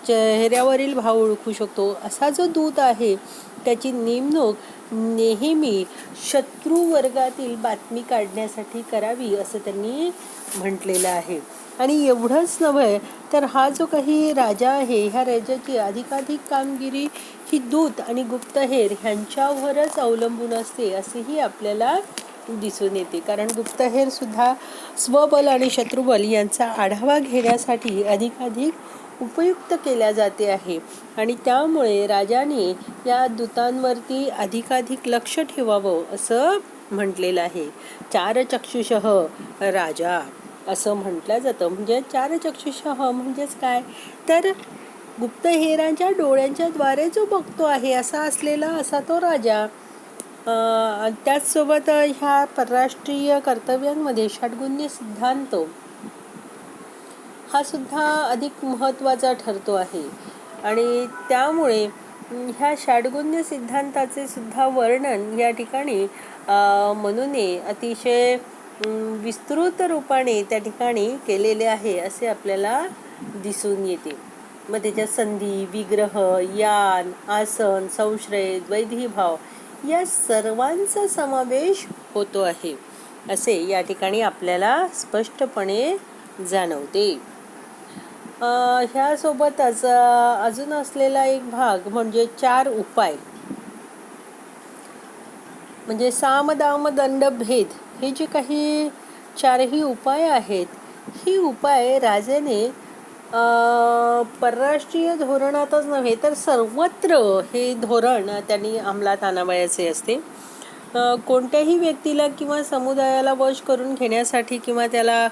S1: चेहऱ्यावरील भाव ओळखू शकतो, असा जो दूत आहे त्याची नेमणूक नेहमी शत्रू वर्गातील बातमी काढण्यासाठी करावी असं त्यांनी म्हटलेलं आहे. आणि एवढंच नव्हे तर हा जो काही राजा आहे, ह्या राजाची अधिकाधिक कामगिरी ही दूत आणि गुप्तहेर ह्यांच्यावरच अवलंबून असते असेही आपल्याला दिसून येते. कारण गुप्तहेर सुद्धा स्वबल आणि शत्रुबल यांचा आढावा घेण्यासाठी अधिकाधिक उपयुक्त केल्या जाते आहे. आणि त्यामुळे राजाने या दूतांवरती अधिकाधिक लक्ष ठेवावं असं म्हटलेलं आहे. 4 चक्षुषः राजा असं म्हटलं जातं. म्हणजे 4 चक्षुषः म्हणजेच काय, तर गुप्तहेरांच्या डोळ्यांच्या द्वारे जो बघतो आहे असा असलेला असा तो राजा. त्याचसोबत ह्या परराष्ट्रीय कर्तव्यांमध्ये षाडगुण्य सिद्धांत हा सुद्धा अधिक महत्त्वाचा ठरतो आहे. आणि त्यामुळे ह्या षाडगुण्य सिद्धांताचे सुद्धा वर्णन या ठिकाणी मनूने अतिशय विस्तृत रूपाने त्या ठिकाणी केलेले आहे असे आपल्याला दिसून येते. मग त्याच्यात संधी, विग्रह, यान, आसन, संश्रय, द्वैधीभाव या सर्वांचा समावेश होतो आहे असे या ठिकाणी आपल्याला स्पष्टपणे जाणवते. ह्यासोबतच अजून असलेला एक भाग म्हणजे 4 उपाय, म्हणजे साम, दाम, दंड, भेद हे जे काही 4ही उपाय आहेत, ही उपाय राजाने परराष्ट्रीय धोरणातच नव्हे तर सर्वत्र हे धोरण त्यांनी अंमलात आणावयाचे असते. कोणत्याही व्यक्तीला किंवा समुदायाला वश करून घेण्यासाठी किंवा त्याला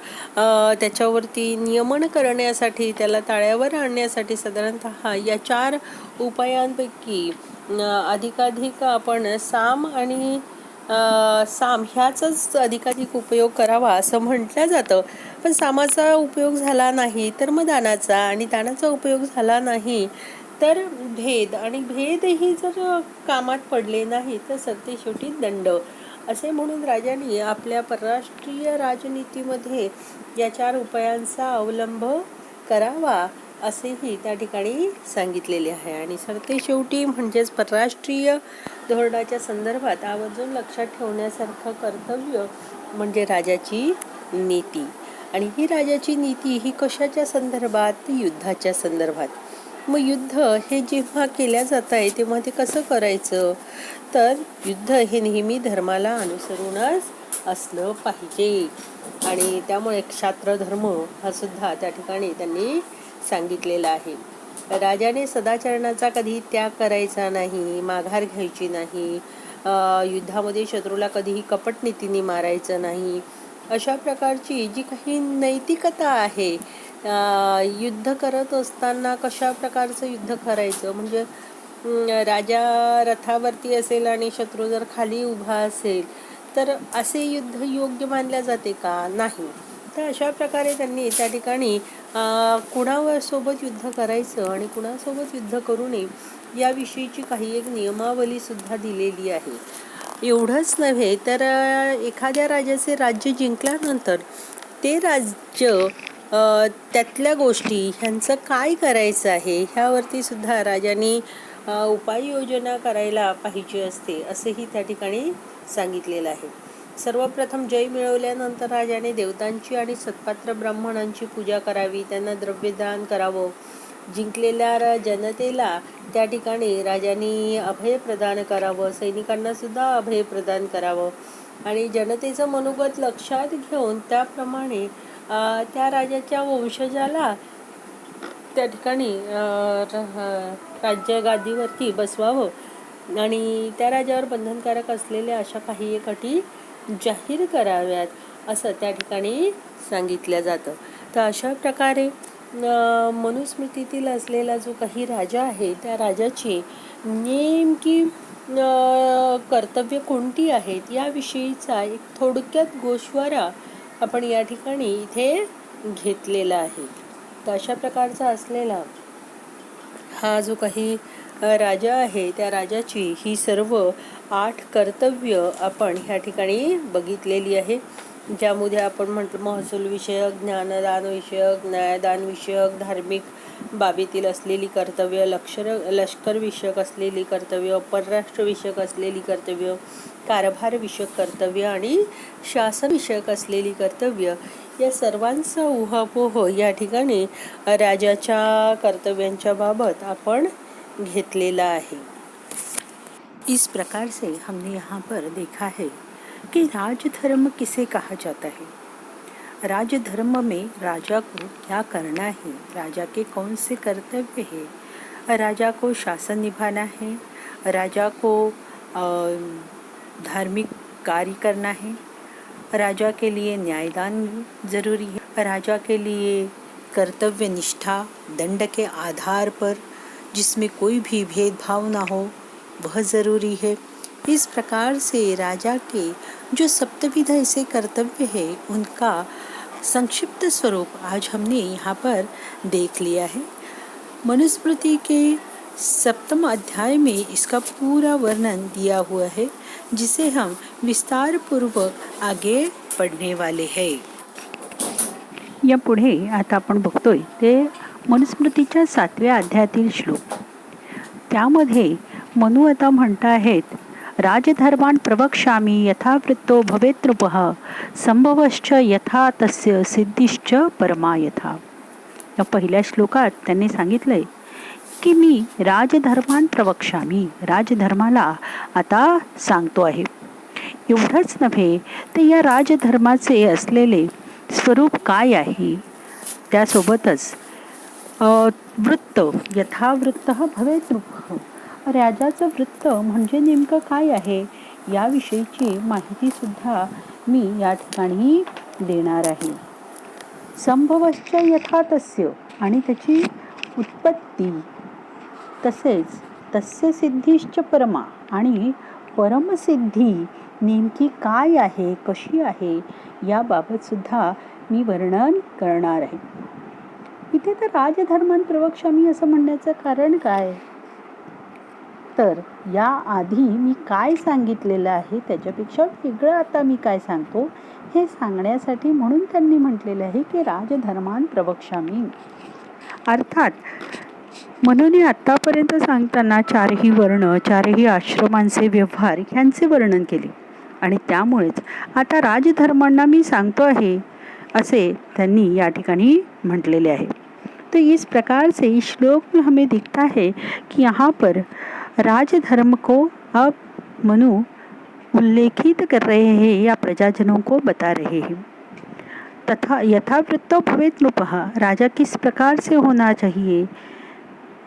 S1: त्याच्यावरती नियमन करण्यासाठी, त्याला ताळ्यावर आणण्यासाठी साधारणतः या 4 उपायांपैकी अधिकाधिक आपण साम आणि साम ह्याचाच अधिकाधिक उपयोग करावा असं म्हटलं जातं. पण सामाचा उपयोग झाला नाही तर मग दानाचा, आणि दानाचा उपयोग झाला नाही तर भेद, आणि भेदही जर कामात पडले नाही तर सरते शेवटी दंड असे म्हणून राजांनी आपल्या परराष्ट्रीय राजनीतीमध्ये या 4 उपायांचा अवलंब करावा असेही त्या ठिकाणी सांगितलेले आहे. आणि सरते शेवटी म्हणजेच परराष्ट्रीय धोरणाच्या संदर्भात आवर्जून लक्षात ठेवण्यासारखं कर्तव्य म्हणजे राजाची नीती. आणि ही राजाची नीती ही कशाच्या संदर्भात? युद्धाच्या संदर्भात. मग युद्ध हे जेव्हा केल्या जात आहे तेव्हा ते कसं करायचं? तर युद्ध हे नेहमी धर्माला अनुसरूनच असलं पाहिजे. आणि त्यामुळे क्षात्र धर्म हा सुद्धा त्या ठिकाणी त्यांनी सांगितलेला आहे. राजाने सदाचरणाचा कधी त्याग करायचा नाही, माघार घ्यायची नाही, युद्धामध्ये शत्रूला कधीही कपटनीतीने मारायचं नाही. अशा प्रकारची जी काही नैतिकता आहे, युद्ध करत असताना कशा प्रकारचं युद्ध करायचं, म्हणजे राजा रथावरती असेल आणि शत्रू जर खाली उभा असेल तर असे युद्ध योग्य मानल्या जाते का? नाही. तर अशा प्रकारे त्यांनी त्या ठिकाणी कुणावर सोबत युद्ध करायचं आणि कुणासोबत युद्ध करू नये याविषयीची काही एक नियमावली सुद्धा दिलेली आहे. एवढंच नव्हे तर एखाद्या राजाचे राज्य जिंकल्यानंतर ते राज्य त्यातल्या गोष्टी ह्यांचं काय करायचं आहे ह्यावरती सुद्धा राजांनी उपाययोजना करायला पाहिजे असते असेही त्या ठिकाणी सांगितलेलं आहे. सर्वप्रथम जय मिळवल्यानंतर राजाने देवतांची आणि सत्पात्र ब्राह्मणांची पूजा करावी, त्यांना द्रव्यदान करावं. जिंकलेल्या जनतेला त्या ठिकाणी राजांनी अभय प्रदान करावं, सैनिकांना सुद्धा अभय प्रदान करावं. आणि जनतेचं मनोगत लक्षात घेऊन त्याप्रमाणे त्या राजाच्या वंशजाला त्या ठिकाणी राज्य गादीवरती बसवावं आणि त्या राजावर बंधनकारक असलेल्या अशा काही एक अटी जाहीर कराव्यात असं त्या ठिकाणी सांगितलं जातं. तर अशा प्रकारे मनुस्मृतीतील असलेला जो काही राजा आहे त्या राजाची नेमकी कर्तव्य कोणती आहेत याविषयीचा एक थोडक्यात गोषवारा आपण या ठिकाणी इथे घेतलेला आहे. तर अशा प्रकारचा असलेला हा जो काही राजा आहे त्या राजाची ही सर्व 8 कर्तव्य आपण ह्या ठिकाणी बघितलेली आहे. ज्यामध्ये आपण म्हटलं महसूल विषयक, ज्ञानदान विषयक, न्यायदान विषयक, धार्मिक बाबीतील असलेली कर्तव्य, लष्कर विषयक असलेली कर्तव्य, परराष्ट्र विषयक असलेली कर्तव्य, कारभार विषयक कर्तव्य आणि शासन विषयक असलेली कर्तव्य या सर्वांचा उहापोह या ठिकाणी राजाच्या कर्तव्यांच्या बाबत आपण घेतलेला है। इस प्रकार से हमने यहाँ पर देखा है कि राजधर्म किसे कहा जाता है। राजधर्म में राजा को क्या करना है, राजा के कौन से कर्तव्य है, राजा को शासन निभाना है, राजा को धार्मिक कार्य करना है, राजा के लिए न्यायदान जरूरी है, राजा के लिए कर्तव्य निष्ठा दंड के आधार पर जिसमें कोई भी भेदभाव ना हो वह ज़रूरी है। इस प्रकार से राजा के जो सप्तविध ऐसे कर्तव्य है उनका संक्षिप्त स्वरूप आज हमने यहाँ पर देख लिया है। मनुस्मृति के
S2: 7वें अध्याय में इसका पूरा वर्णन दिया हुआ है, जिसे हम विस्तार पूर्वक आगे पढ़ने वाले हैं.
S3: या पुढे आता आपण बघतोय ते मनुस्मृतीच्या 7व्या अध्यायातील श्लोक. त्यामध्ये मनु आता म्हणत आहेत, राजधर्मान् प्रवक्ष्यामि यथा वृत्तो भवेत् नृपः संभवश्च यथा तस्य सिद्धिश्च परमा यथा. या पहिल्या श्लोकात त्यांनी सांगितलंय की मी राजधर्मान् प्रवक्ष्यामि, राजधर्माला आता सांगतो आहे. एवढंच नव्हे तर या राजधर्माचे असलेले स्वरूप काय आहे, त्यासोबतच वृत्त यथावृत्त भवेत् नृपः, राजाचं वृत्त म्हणजे नेमकं काय आहे याविषयीची माहिती सुद्धा मी या ठिकाणी देणार आहे. संभवश्च यथा तस्य, आणि त्याची उत्पत्ती, तसेच तस्य सिद्धिश्च परमा, आणि परमसिद्धी नेमकी काय आहे, कशी आहे याबाबत सुद्धा मी वर्णन करणार आहे. इथे तर राजधर्मान् प्रवक्ष्यामि असं म्हणण्याचं कारण काय, तर या आधी मी काय सांगितलेलं आहे त्याच्यापेक्षा वेगळं आता मी काय सांगतो हे सांगण्यासाठी म्हणून त्यांनी म्हटलेलं आहे की राजधर्मान् प्रवक्ष्यामि. अर्थात म्हणून आत्तापर्यंत सांगताना चारही वर्ण, चारही आश्रमांचे व्यवहार ह्यांचे वर्णन केले, आणि त्यामुळेच आता राजधर्मांना मी सांगतो आहे असे त्यांनी या ठिकाणी म्हटलेले आहे. तो इस प्रकार से इस श्लोक में हमें दिखता है कि यहाँ पर राजधर्म को अब मनु उल्लेखित कर रहे हैं या प्रजाजनों को बता रहे हैं. तथा यथावृत्तो भवेत् नृपः, राजा किस प्रकार से होना चाहिए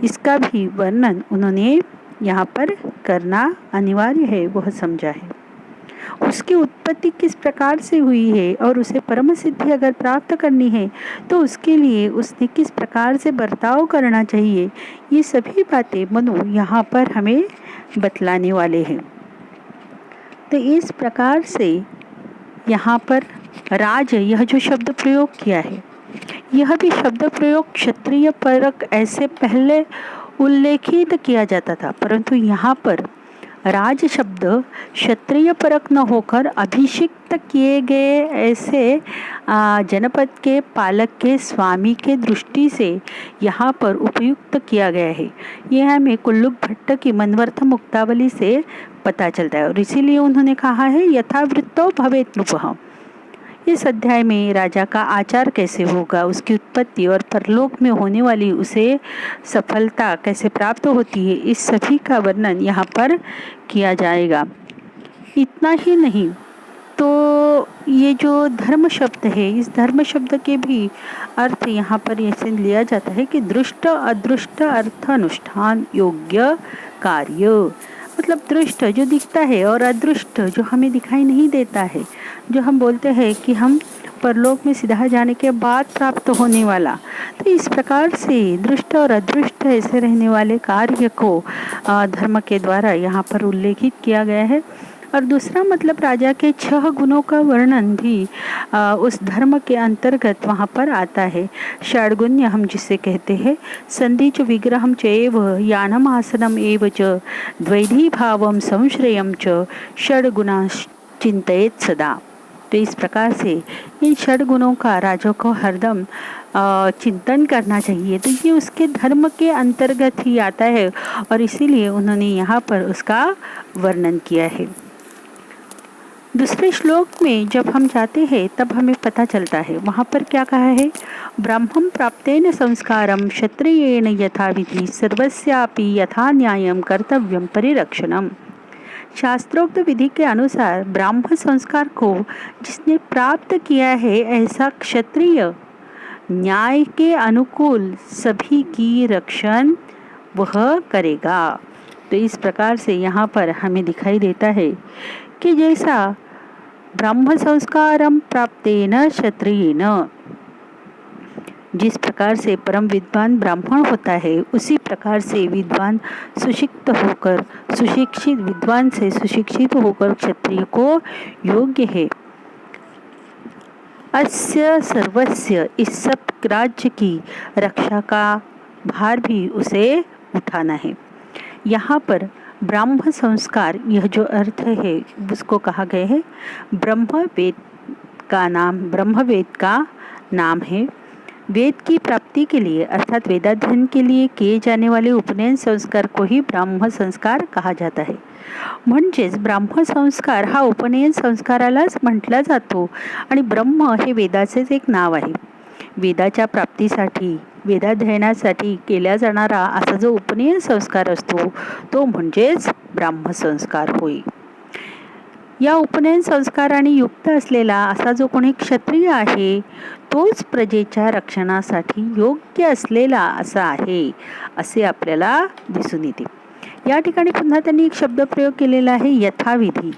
S3: इसका भी वर्णन उन्होंने यहाँ पर करना अनिवार्य है, वह समझा है. उसकी उत्पत्ति किस प्रकार से हुई है और उसे परम सिद्धि अगर प्राप्त करनी है तो उसके लिए उसने किस प्रकार से बर्ताव करना चाहिए, ये सभी बातें मनु यहाँ पर हमें बतलाने वाले हैं. तो इस प्रकार से यहाँ पर राज, यह जो शब्द प्रयोग किया है, यह भी शब्द प्रयोग क्षत्रिय परक ऐसे पहले उल्लेखित किया जाता था, परंतु यहाँ पर राज शब्द क्षत्रिय परक न होकर अभिषिक्त किए गए ऐसे जनपद के पालक के स्वामी के दृष्टि से यहाँ पर उपयुक्त किया गया है. यह हमें कुल्लुक भट्ट की मनवर्थ मुक्तावली से पता चलता है, और इसीलिए उन्होंने कहा है यथावृत्तो भवेत् नृपः. इस अध्याय में राजा का आचार कैसे होगा, उसकी उत्पत्ति और परलोक में होने वाली उसे सफलता कैसे प्राप्त होती है, इस सभी का वर्णन यहाँ पर किया जाएगा. इतना ही नहीं तो ये जो धर्म शब्द है, इस धर्म शब्द के भी अर्थ यहाँ पर ऐसे लिया जाता है कि दृष्ट अदृष्ट अर्थ अनुष्ठान योग्य कार्य. मतलब दृष्ट जो दिखता है और अदृष्ट जो हमें दिखाई नहीं देता है, जो हम बोलते हैं कि हम परलोक में सीधा जाने के बाद प्राप्त होने वाला, तो इस प्रकार से दृष्ट और अदृष्ट ऐसे रहने वाले कार्य को धर्म के द्वारा यहाँ पर उल्लेखित किया गया है. और दूसरा मतलब राजा के 6 गुणों का वर्णन भी उस धर्म के अंतर्गत वहाँ पर आता है. षड्गुण्य हम जिसे कहते हैं, संधिच विग्रहम चैव यानम आसनम एव च द्वैधी भावम संश्रयम च षड्गुणाश्च चिंतयेत सदा. तो इस प्रकार से इन षड्गुणों का राजा को हरदम चिंतन करना चाहिए. तो ये उसके धर्म के अंतर्गत ही आता है, और इसीलिए उन्होंने यहाँ पर उसका वर्णन किया है. दूसरे श्लोक में जब हम जाते हैं तब हमें पता चलता है वहाँ पर क्या कहा है, ब्राह्मं प्राप्तेन संस्कारम क्षत्रियेण यथाविधि सर्वस्यापि यथा न्यायम कर्तव्यम परिरक्षणम. शास्त्रोक्त विधि के अनुसार ब्राह्मण संस्कार को जिसने प्राप्त किया है ऐसा क्षत्रिय न्याय के अनुकूल सभी की रक्षण वह करेगा. तो इस प्रकार से यहाँ पर हमें दिखाई देता है कि जैसा ब्राह्मण संस्कारम प्राप्तेन क्षत्रियेन, जिस प्रकार से परम विद्वान ब्राह्मण होता है उसी प्रकार से विद्वान सुशिक्षित होकर, सुशिक्षित विद्वान से सुशिक्षित होकर क्षत्रिय को योग्य है. अस्य सर्वस्य, इस सब राज्य की रक्षा का भार भी उसे उठाना है. यहाँ पर ब्रह्म संस्कार यह जो अर्थ है उसको कहा गया है ब्रह्म वेद का नाम है। वेद की प्राप्ति के लिए अर्थात वेदाध्ययन के लिए किए जाने वाले उपनयन संस्कार को ही ब्राह्म संस्कार कहा जाता है। म्हणजेच ब्राह्म संस्कार हा उपनयन संस्कारालाच म्हटला जातो आणि ब्रह्म हे वेदाचेच एक नाव आहे। वेदाच्या प्राप्तीसाठी वेदाध्ययनासाठी केला जाणारा असा जो उपनयन संस्कार असतो तो म्हणजेच ब्राह्म संस्कार होय। या उपनयन संस्काराने युक्त असलेला असा जो कोणी क्षत्रिय आहे तोच प्रजेच्या रक्षणासाठी योग्य असलेला असा आहे असे आपल्याला दिसून येते। या ठिकाणी पुन्हा त्यांनी एक शब्दप्रयोग केलेला आहे यथाविधी।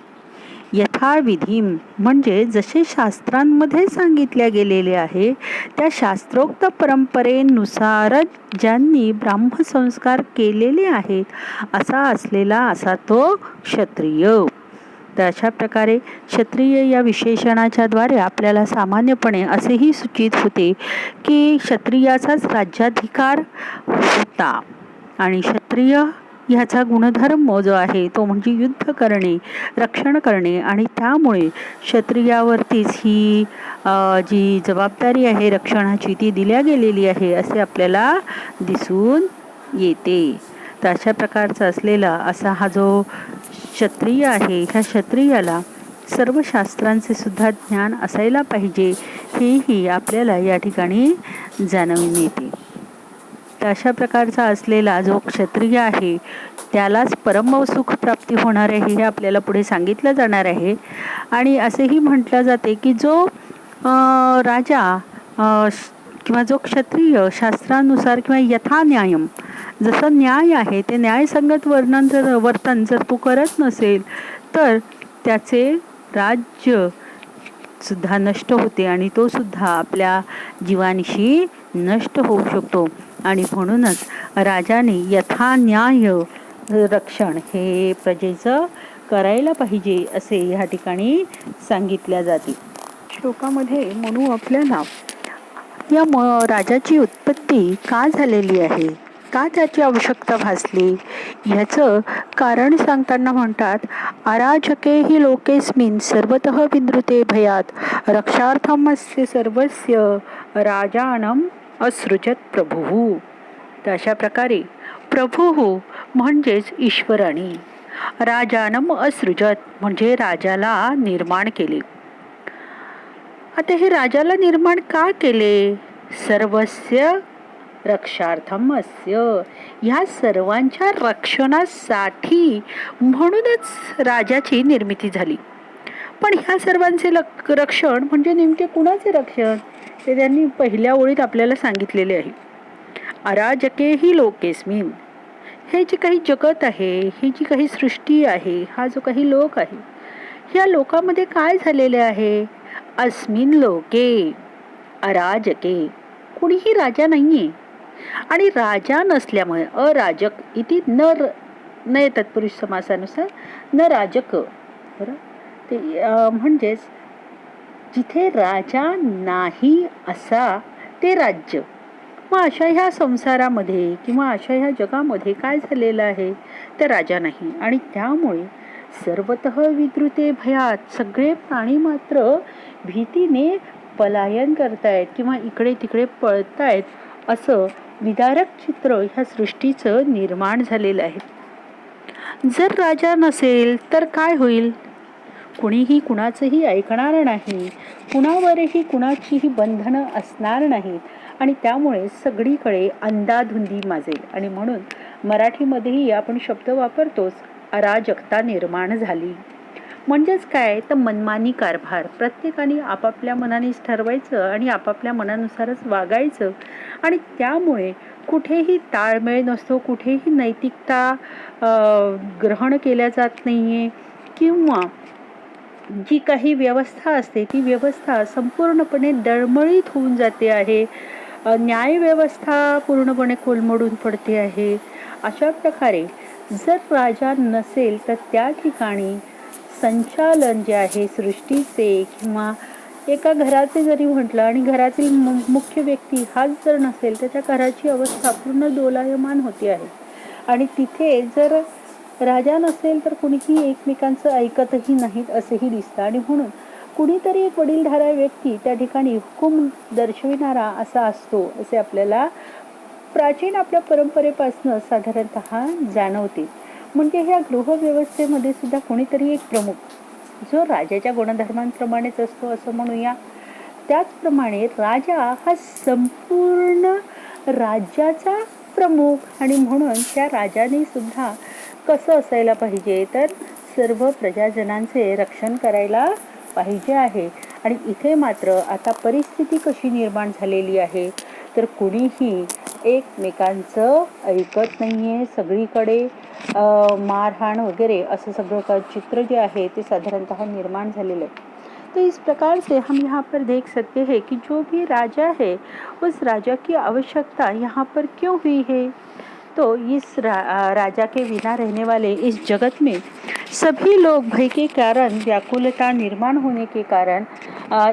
S3: यथाविधी म्हणजे जसे शास्त्रांमध्ये सांगितले गेलेले आहे त्या शास्त्रोक्त परंपरेनुसारच ज्यांनी ब्राह्मसंस्कार केलेले आहेत असा असलेला असा तो क्षत्रिय। तर अशा प्रकारे क्षत्रिय या विशेषणाच्या द्वारे आपल्याला सामान्यपणे असेही सूचित होते की क्षत्रियाचाच राज्याधिकार होता आणि क्षत्रिय ह्याचा गुणधर्म जो आहे तो म्हणजे युद्ध करणे, रक्षण करणे आणि त्यामुळे क्षत्रियावरतीच ही जी जबाबदारी आहे रक्षणाची ती दिल्या गेलेली आहे असे आपल्याला दिसून येते। तर अशा प्रकारचा असलेला असा हा जो क्षत्रिय आहे ह्या क्षत्रियाला सर्व शास्त्रांचे सुद्धा ज्ञान असायला पाहिजे हेही आपल्याला या ठिकाणी जाणून येते। तर अशा प्रकारचा असलेला जो क्षत्रिय आहे त्यालाच परम सुख प्राप्ती होणार आहे हे आपल्याला पुढे सांगितलं जाणार आहे। आणि असेही म्हटलं जाते की जो राजा किंवा जो क्षत्रिय शास्त्रानुसार किंवा यथान्यायम जसं न्याय आहे ते न्यायसंगत वर्तन जर तू करत नसेल तर त्याचे राज्य सुद्धा नष्ट होते आणि तो सुद्धा आपल्या जीवानिशी नष्ट होऊ शकतो। आणि म्हणूनच राजाने यथान्याय रक्षण हे प्रजेचं करायला पाहिजे असे या ठिकाणी सांगितल्या जाते। श्लोकामध्ये म्हणू आपल्याला या राजाची उत्पत्ती का झालेली आहे, का त्याची आवश्यकता भासली ह्याचं कारण सांगताना म्हणतात अराजके हि लोकेस्मिन् सर्वतः विद्रुते भयात रक्षार्थमस्य सर्वस्य राजानम असृजत प्रभुः। तर अशा प्रकारे प्रभुः म्हणजेच ईश्वराने राजानम असृजत म्हणजे राजाला निर्माण केले। आता हे राजाला निर्माण का केले? सर्वस्य रक्षार्थम अस्य ह्या सर्वांच्या रक्षणासाठी म्हणूनच राजाची निर्मिती झाली। पण ह्या सर्वांचे रक्षण म्हणजे नेमके कुणाचे रक्षण ते त्यांनी पहिल्या ओळीत आपल्याला सांगितलेले आहे। अराजके ही लोकेस्मिन् हे जे काही जगत आहे ही जी काही सृष्टी आहे हा जो काही लोक आहे ह्या लोकामध्ये काय झालेले आहे अस्मिन् लोके अराजके कुणीही राजा नाहीये आणि राजा नसल्यामुळे अराजक इति न तत्पुरुष समासानुसार न राजक बरं ते म्हणजेच जिथे राजा नाही असा ते राज्य। मग अशा ह्या संसारामध्ये किंवा अशा ह्या जगामध्ये काय झालेलं आहे तर राजा नाही आणि त्यामुळे सर्वतः विद्रुते भयात सगळे प्राणी मात्र भीतीने पलायन करतायत किंवा इकडे तिकडे पळतायत असं विदारक चित्र ह्या सृष्टीचं निर्माण झालेलं आहे। जर राजा नसेल तर काय होईल? कुणीही कुणाचंही ऐकणार नाही, कुणावरही कुणाचीही बंधनं असणार नाहीत आणि त्यामुळे सगळीकडे अंधाधुंदी माजेल। आणि म्हणून मराठीमध्येही आपण शब्द वापरतोच अराजकता निर्माण झाली। म्हणजेच काय तर मनमानी कारभार, प्रत्येकाने आपापल्या मनानेच ठरवायचं आणि आपापल्या मनानुसारच वागायचं आणि त्यामुळे कुठेही ताळमेळ नसतो, कुठेही नैतिकता ग्रहण केल्या जात नाहीये किंवा जी काही व्यवस्था असते ती व्यवस्था संपूर्णपणे डळमळीत होऊन जाते आहे, न्यायव्यवस्था पूर्णपणे कोलमडून पडते आहे। अशा प्रकारे जर राजा नसेल तर त्या ठिकाणी संचालन जे आहे सृष्टीचे किंवा एका घराचे जरी म्हटलं आणि घरातील मुख्य व्यक्ती हाच जर नसेल तर त्या घराची अवस्था पूर्ण दोलायमान होते आहे
S2: आणि तिथे जर राजा नसेल तर कुणीही एकमेकांचं ऐकतही नाहीत असंही दिसतं. आणि म्हणून कुणीतरी एक वडीलधारा व्यक्ती त्या ठिकाणी हुकूम दर्शविणारा असा असतो असे आपल्याला प्राचीन आपल्या परंपरेपासून साधारणतः जाणवते. म्हणजे ह्या गृहव्यवस्थेमध्ये सुद्धा कोणीतरी एक प्रमुख जो राजाच्या गुणधर्मांप्रमाणेच असतो असं म्हणूया. त्याचप्रमाणे राजा हा संपूर्ण राज्याचा प्रमुख आणि म्हणून त्या राजाने सुद्धा कसं असायला पाहिजे तर सर्व प्रजाजनांचे रक्षण करायला पाहिजे आहे. आणि इथे मात्र आता परिस्थिती कशी निर्माण झालेली आहे तर कुणीही एकमेकांचं ऐकत नाही आहे. सगळीकडे मारहाण वगैरे असं सगळं का चित्र जे आहे ते साधारणतः निर्माण झालेलं आहे. तो इस प्रकार से हम यहाँ पर देख सकते हैं कि जो भी राजा है उस राजा की आवश्यकता यहाँ पर क्यों हुई है. तो इस राजा के बिना रहने वाले इस जगत में सभी लोग भय के कारण व्याकुलता निर्माण होने के कारण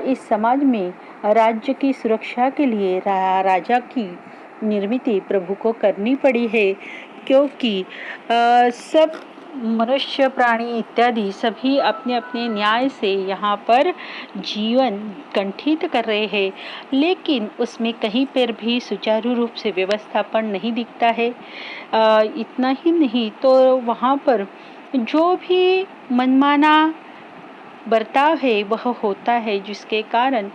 S2: इस समाज में राज्य की सुरक्षा के लिए राजा की निर्मिति प्रभु को करनी पड़ी है. क्योंकि सब मनुष्य प्राणी इत्यादि सभी अपने अपने न्याय से यहाँ पर जीवन कंठित कर रहे हैं, लेकिन उसमें कहीं पर भी सुचारू रूप से व्यवस्थापन नहीं दिखता है. इतना ही नहीं तो वहाँ पर जो भी मनमाना बर्ताव है वह होता है, जिसके कारण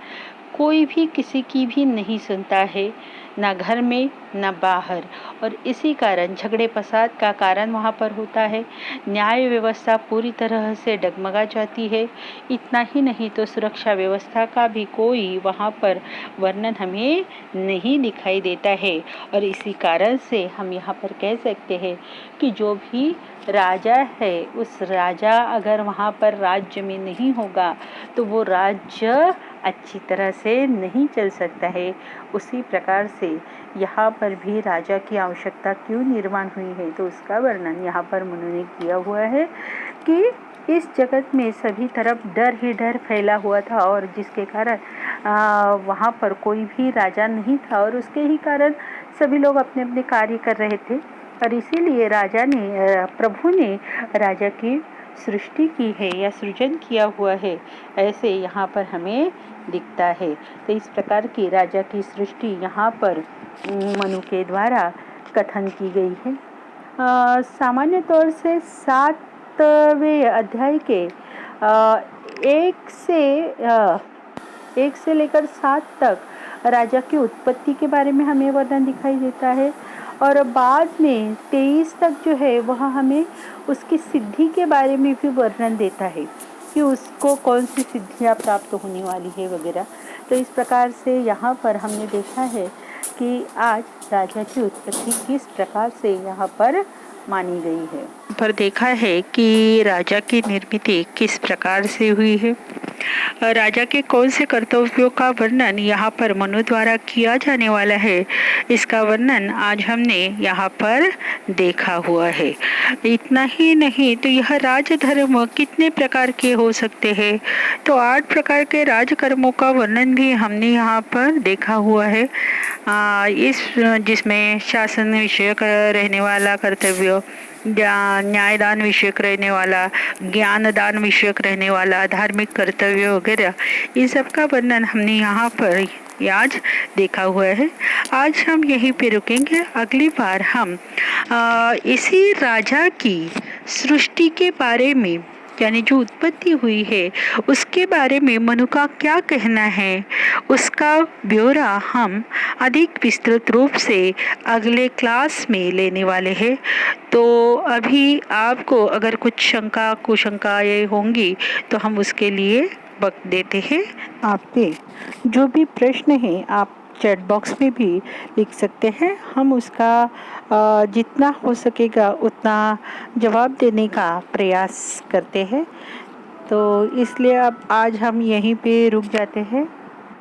S2: कोई भी किसी की भी नहीं सुनता है, ना घर में ना बाहर. और इसी कारण झगड़े फसाद का कारण वहाँ पर होता है. न्याय व्यवस्था पूरी तरह से डगमगा जाती है. इतना ही नहीं तो सुरक्षा व्यवस्था का भी कोई वहाँ पर वर्णन हमें नहीं दिखाई देता है. और इसी कारण से हम यहाँ पर कह सकते हैं कि जो भी राजा है उस राजा अगर वहाँ पर राज्य में नहीं होगा तो वो राज्य अच्छी तरह से नहीं चल सकता है. उसी प्रकार से यहाँ पर भी राजा की आवश्यकता क्यों निर्माण हुई है तो उसका वर्णन यहाँ पर उन्होंने किया हुआ है कि इस जगत में सभी तरफ डर ही डर फैला हुआ था और जिसके कारण वहाँ पर कोई भी राजा नहीं था और उसके ही कारण सभी लोग अपने अपने कार्य कर रहे थे. और इसीलिए राजा ने प्रभु ने राजा की सृष्टि की है या सृजन किया हुआ है, ऐसे यहाँ पर हमें दिखता है. तो इस प्रकार की राजा की सृष्टि यहाँ पर मनु के द्वारा कथन की गई है. सामान्य तौर से 7वें अध्याय के 1 से लेकर 7 तक राजा की उत्पत्ति के बारे में हमें वर्णन दिखाई देता है. और बाद में 23 तक जो है वह हमें उसकी सिद्धि के बारे में भी वर्णन देता है कि उसको कौन सी सिद्धियाँ प्राप्त होने वाली है वगैरह. तो इस प्रकार से यहाँ पर हमने देखा है कि आज राजा की उत्पत्ति किस प्रकार से यहाँ पर मानी गई है. पर देखा है कि राजा की निर्मिति किस प्रकार से हुई है. राजा के कौन से कर्तव्यों का वर्णन यहाँ पर मनु द्वारा किया जाने वाला है, इसका वर्णन आज हमने यहाँ पर देखा हुआ है. इतना ही नहीं तो यह राजधर्म कितने प्रकार के हो सकते हैं तो 8 प्रकार के राजकर्मों का वर्णन भी हमने यहाँ पर देखा हुआ है. जिसमें शासन विषयक रहने वाला कर्तव्य, न्यायदान विषयक रहने वाला, ज्ञानदान विषयक रहने वाला, धार्मिक कर्तव्य वगैरह, इन सब का वर्णन हमने यहाँ पर आज देखा हुआ है. आज हम यहीं पे रुकेंगे. अगली बार हम इसी राजा की सृष्टि के बारे में यानी जो उत्पत्ति हुई है उसके बारे में मनु का क्या कहना है उसका ब्यौरा हम अधिक विस्तृत रूप से अगले क्लास में लेने वाले हैं. तो अभी आपको अगर कुछ शंका कुशंकाएं होंगी तो हम उसके लिए वक्त देते हैं. आपके जो भी प्रश्न हैं आप चैट बॉक्स में भी लिख सकते हैं. हम उसका जितना हो सकेगा उतना जवाब देने का प्रयास करते हैं. तो इसलिए अब आज हम यहीं पे रुक जाते हैं.